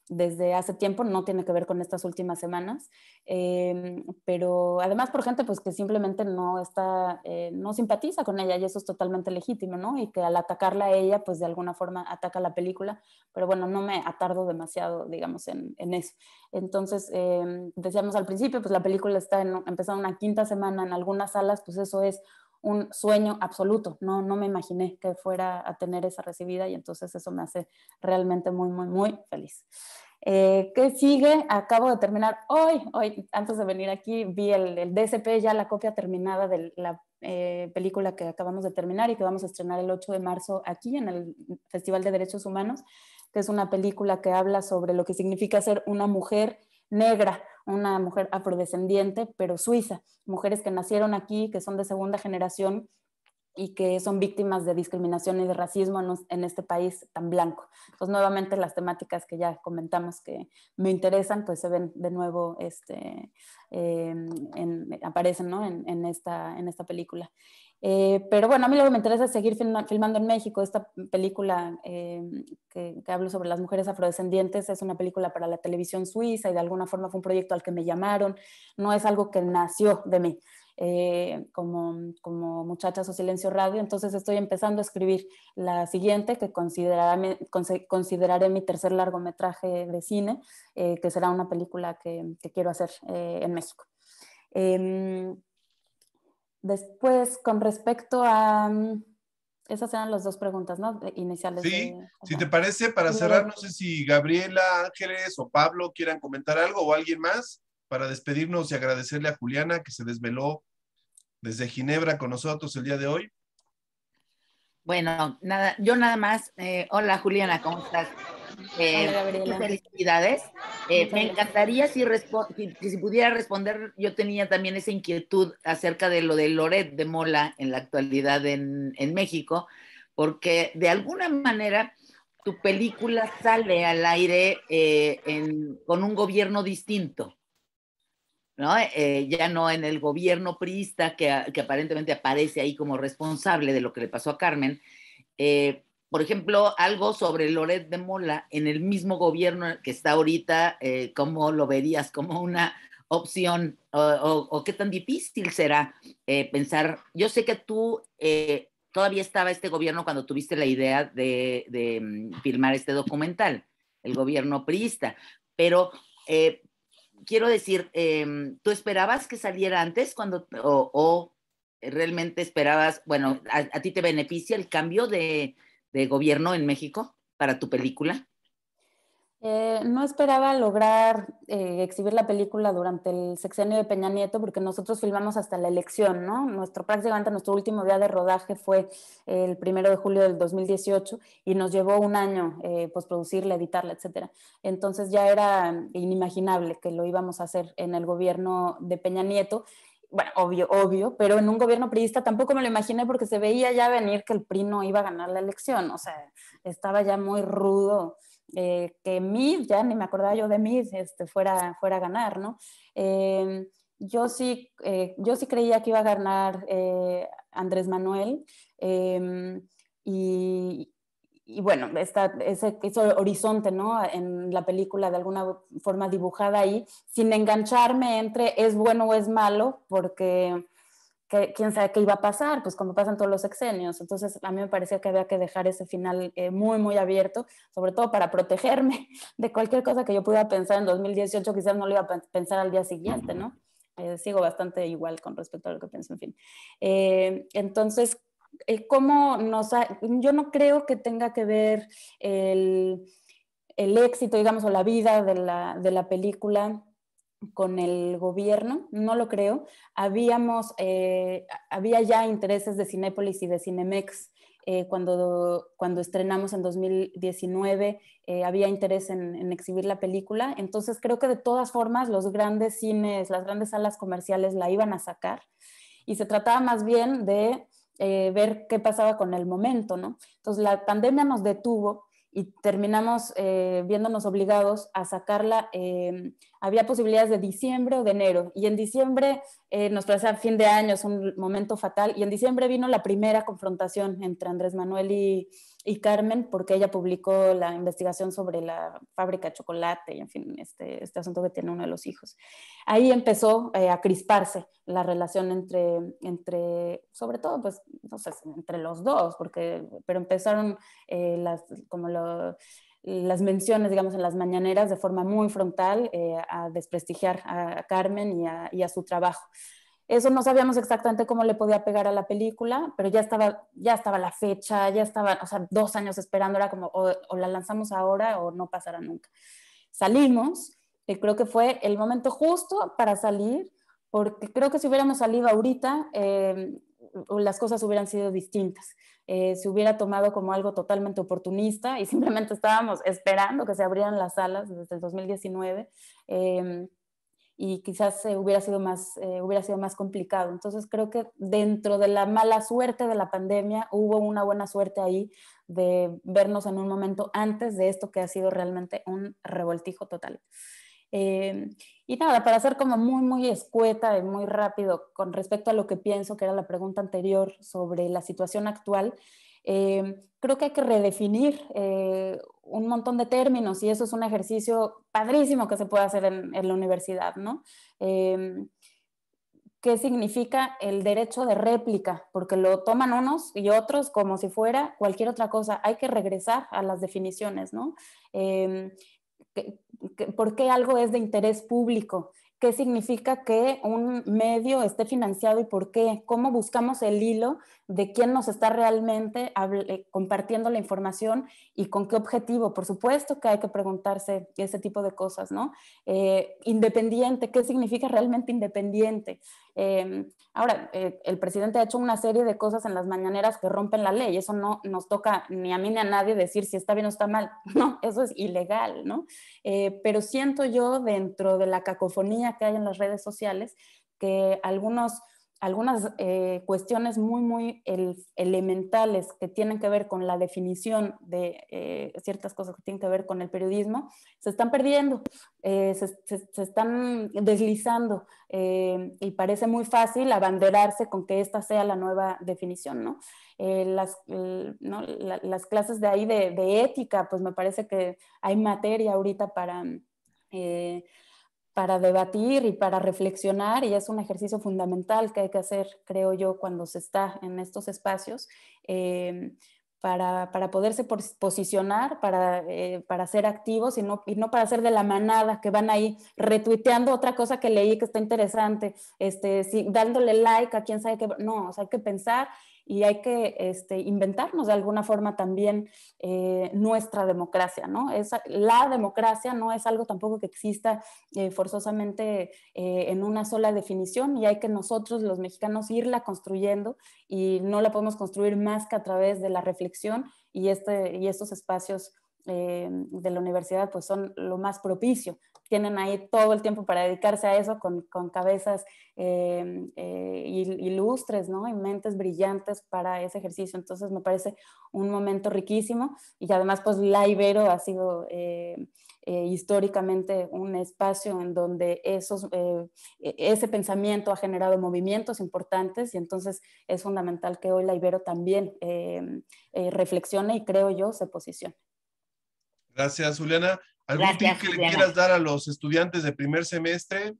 desde hace tiempo, no tiene que ver con estas últimas semanas, pero además por gente pues que simplemente no simpatiza con ella y eso es totalmente legítimo, ¿no? Y que al atacarla a ella pues de alguna forma ataca la película, pero bueno, no me atardo demasiado, digamos, en eso. Entonces, decíamos al principio, pues la película está empezando una 5ª semana en algunas salas, pues eso es un sueño absoluto. No me imaginé que fuera a tener esa recibida y entonces eso me hace realmente muy, muy, muy feliz. ¿Qué sigue? Acabo de terminar hoy, antes de venir aquí, vi el DSP, ya la copia terminada de la película que acabamos de terminar y que vamos a estrenar el 8 de marzo aquí en el Festival de Derechos Humanos, que es una película que habla sobre lo que significa ser una mujer negra, una mujer afrodescendiente, pero suiza, mujeres que nacieron aquí, que son de 2ª generación y que son víctimas de discriminación y de racismo en este país tan blanco. Entonces, nuevamente las temáticas que ya comentamos que me interesan, pues se ven de nuevo, aparecen, ¿no? en esta película. Pero bueno, a mí lo que me interesa es seguir filmando en México. Esta película que hablo sobre las mujeres afrodescendientes es una película para la televisión suiza y de alguna forma fue un proyecto al que me llamaron. No es algo que nació de mí. Como Muchachas o Silencio Radio, entonces estoy empezando a escribir la siguiente que consideraré mi 3er largometraje de cine, que será una película que quiero hacer en México. Después, con respecto a... esas eran las 2 preguntas, ¿no? Iniciales. Sí, si te parece, para cerrar, no sé si Gabriela, Ángeles o Pablo quieran comentar algo o alguien más para despedirnos y agradecerle a Juliana que se desveló desde Ginebra con nosotros el día de hoy. Bueno, yo nada más. Hola Juliana, ¿cómo estás? Hola, Gabriela. Felicidades. Me encantaría si pudiera responder, yo tenía también esa inquietud acerca de lo de Loret de Mola en la actualidad en México, porque de alguna manera tu película sale al aire con un gobierno distinto, ¿no? Ya no en el gobierno priista que aparentemente aparece ahí como responsable de lo que le pasó a Carmen. Por ejemplo, algo sobre Loret de Mola en el mismo gobierno que está ahorita, ¿cómo lo verías? ¿Como una opción o qué tan difícil será pensar? Yo sé que tú todavía estaba este gobierno cuando tuviste la idea de filmar este documental, el gobierno priista, pero quiero decir, ¿tú esperabas que saliera antes o realmente esperabas, bueno, a ti te beneficia el cambio de gobierno en México para tu película? No esperaba lograr exhibir la película durante el sexenio de Peña Nieto porque nosotros filmamos hasta la elección, ¿no? Prácticamente nuestro último día de rodaje fue el 1 de julio del 2018 y nos llevó un año postproducirla, editarla, etc. Entonces ya era inimaginable que lo íbamos a hacer en el gobierno de Peña Nieto. Bueno, obvio, pero en un gobierno priista tampoco me lo imaginé porque se veía ya venir que el PRI no iba a ganar la elección, o sea, estaba ya muy rudo que Mid, ya ni me acordaba yo de Mid, fuera a ganar, ¿no? Yo sí creía que iba a ganar Andrés Manuel y bueno, ese horizonte, ¿no? En la película de alguna forma dibujada ahí, sin engancharme entre es bueno o es malo, porque quién sabe qué iba a pasar, pues como pasan todos los sexenios. Entonces a mí me parecía que había que dejar ese final muy, muy abierto, sobre todo para protegerme de cualquier cosa que yo pudiera pensar en 2018, quizás no lo iba a pensar al día siguiente, ¿no? Sigo bastante igual con respecto a lo que pienso, en fin. Entonces, yo no creo que tenga que ver el éxito, digamos, o la vida de la película con el gobierno, no lo creo. Había ya intereses de Cinépolis y de Cinemex cuando estrenamos en 2019, había interés en exhibir la película, entonces creo que de todas formas los grandes cines, las grandes salas comerciales la iban a sacar, y se trataba más bien de ver qué pasaba con el momento, ¿no? Entonces la pandemia nos detuvo y terminamos viéndonos obligados a sacarla. Había posibilidades de diciembre o de enero, y en diciembre nos parecía fin de año, es un momento fatal, y en diciembre vino la primera confrontación entre Andrés Manuel y Carmen, porque ella publicó la investigación sobre la fábrica de chocolate y, en fin, este asunto que tiene uno de los hijos. Ahí empezó a crisparse la relación entre sobre todo, pues, no sé, entre los dos, pero empezaron las menciones, digamos, en las mañaneras de forma muy frontal a desprestigiar a Carmen y a su trabajo. Eso no sabíamos exactamente cómo le podía pegar a la película, pero ya estaba la fecha, ya estaba, o sea, 2 años esperando, era como o la lanzamos ahora o no pasará nunca. Salimos, creo que fue el momento justo para salir, porque creo que si hubiéramos salido ahorita, las cosas hubieran sido distintas. Se hubiera tomado como algo totalmente oportunista y simplemente estábamos esperando que se abrieran las salas desde el 2019, y quizás hubiera sido más complicado. Entonces creo que dentro de la mala suerte de la pandemia hubo una buena suerte ahí de vernos en un momento antes de esto que ha sido realmente un revoltijo total. Y nada, para ser como muy, muy escueta y muy rápido con respecto a lo que pienso, que era la pregunta anterior sobre la situación actual, creo que hay que redefinir un montón de términos, y eso es un ejercicio padrísimo que se puede hacer en la universidad, ¿no? ¿Qué significa el derecho de réplica? Porque lo toman unos y otros como si fuera cualquier otra cosa. Hay que regresar a las definiciones, ¿no? ¿Por qué algo es de interés público? ¿Qué significa que un medio esté financiado y por qué? ¿Cómo buscamos el hilo de quién nos está realmente compartiendo la información y con qué objetivo? Por supuesto que hay que preguntarse ese tipo de cosas, ¿no? Independiente, ¿qué significa realmente independiente? Ahora, el presidente ha hecho una serie de cosas en las mañaneras que rompen la ley. Eso no nos toca ni a mí ni a nadie decir si está bien o está mal. No, eso es ilegal, ¿no? Pero siento yo, dentro de la cacofonía que hay en las redes sociales, que algunas cuestiones muy, muy elementales que tienen que ver con la definición de ciertas cosas que tienen que ver con el periodismo, se están perdiendo, se están deslizando, y parece muy fácil abanderarse con que esta sea la nueva definición, ¿no? Las clases de ahí de ética, pues me parece que hay materia ahorita para debatir y para reflexionar, y es un ejercicio fundamental que hay que hacer, creo yo, cuando se está en estos espacios, para poderse posicionar, para ser activos y no para ser de la manada que van ahí retuiteando otra cosa que leí que está interesante, dándole like a quién sabe qué. No, o sea, hay que pensar y hay que inventarnos de alguna forma también nuestra democracia, ¿no? La democracia no es algo tampoco que exista forzosamente en una sola definición, y hay que nosotros los mexicanos irla construyendo, y no la podemos construir más que a través de la reflexión, y estos espacios de la universidad pues son lo más propicio. Tienen ahí todo el tiempo para dedicarse a eso con cabezas ilustres, ¿no? Y mentes brillantes para ese ejercicio. Entonces me parece un momento riquísimo, y además pues la Ibero ha sido históricamente un espacio en donde ese pensamiento ha generado movimientos importantes, y entonces es fundamental que hoy la Ibero también reflexione y, creo yo, se posicione. Gracias, Juliana. ¿Algún Gracias, tip que Juliana, le quieras dar a los estudiantes de primer semestre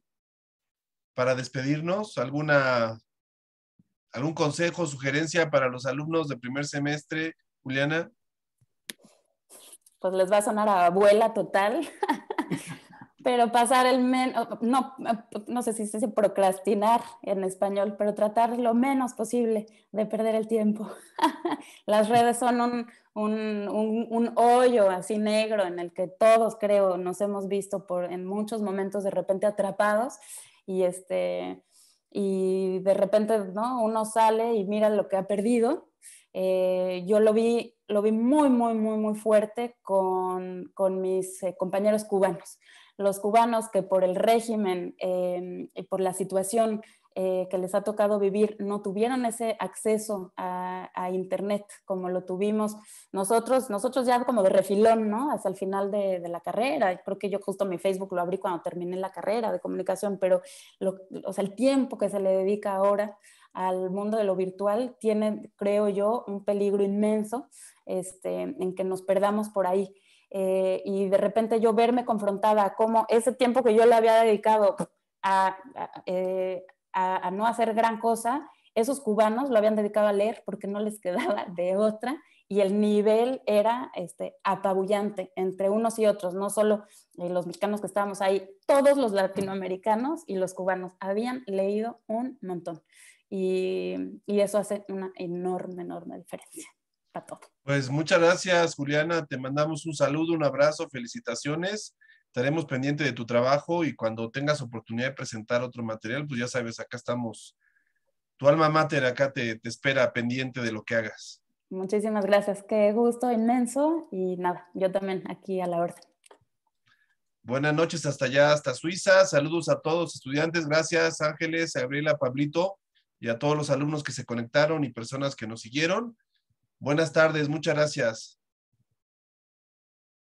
para despedirnos? ¿Alguna ¿Algún consejo, sugerencia para los alumnos de primer semestre, Juliana? Pues les va a sonar a abuela total, pero pasar no sé si se dice procrastinar en español, pero tratar lo menos posible de perder el tiempo. Las redes son un hoyo así negro en el que todos, creo, nos hemos visto en muchos momentos de repente atrapados y de repente, ¿no? Uno sale y mira lo que ha perdido. Yo lo vi muy, muy, muy, muy fuerte con mis compañeros cubanos. Los cubanos que por el régimen y por la situación que les ha tocado vivir no tuvieron ese acceso a internet como lo tuvimos nosotros ya como de refilón, ¿no? Hasta el final de la carrera. Creo que yo justo mi Facebook lo abrí cuando terminé la carrera de comunicación, pero o sea, el tiempo que se le dedica ahora al mundo de lo virtual tiene, creo yo, un peligro inmenso en que nos perdamos por ahí. Y de repente yo verme confrontada a cómo ese tiempo que yo le había dedicado a no hacer gran cosa, esos cubanos lo habían dedicado a leer porque no les quedaba de otra, y el nivel era apabullante entre unos y otros, no solo los mexicanos que estábamos ahí, todos los latinoamericanos y los cubanos habían leído un montón. Y eso hace una enorme, enorme diferencia para todo. Pues muchas gracias, Juliana. Te mandamos un saludo, un abrazo, felicitaciones. Estaremos pendientes de tu trabajo y cuando tengas oportunidad de presentar otro material, pues ya sabes, acá estamos. Tu alma mater acá te espera pendiente de lo que hagas. Muchísimas gracias. Qué gusto inmenso. Y nada, yo también aquí a la orden. Buenas noches hasta allá, hasta Suiza. Saludos a todos los estudiantes. Gracias, Ángeles, Gabriela, Pablito, y a todos los alumnos que se conectaron y personas que nos siguieron. Buenas tardes, muchas gracias.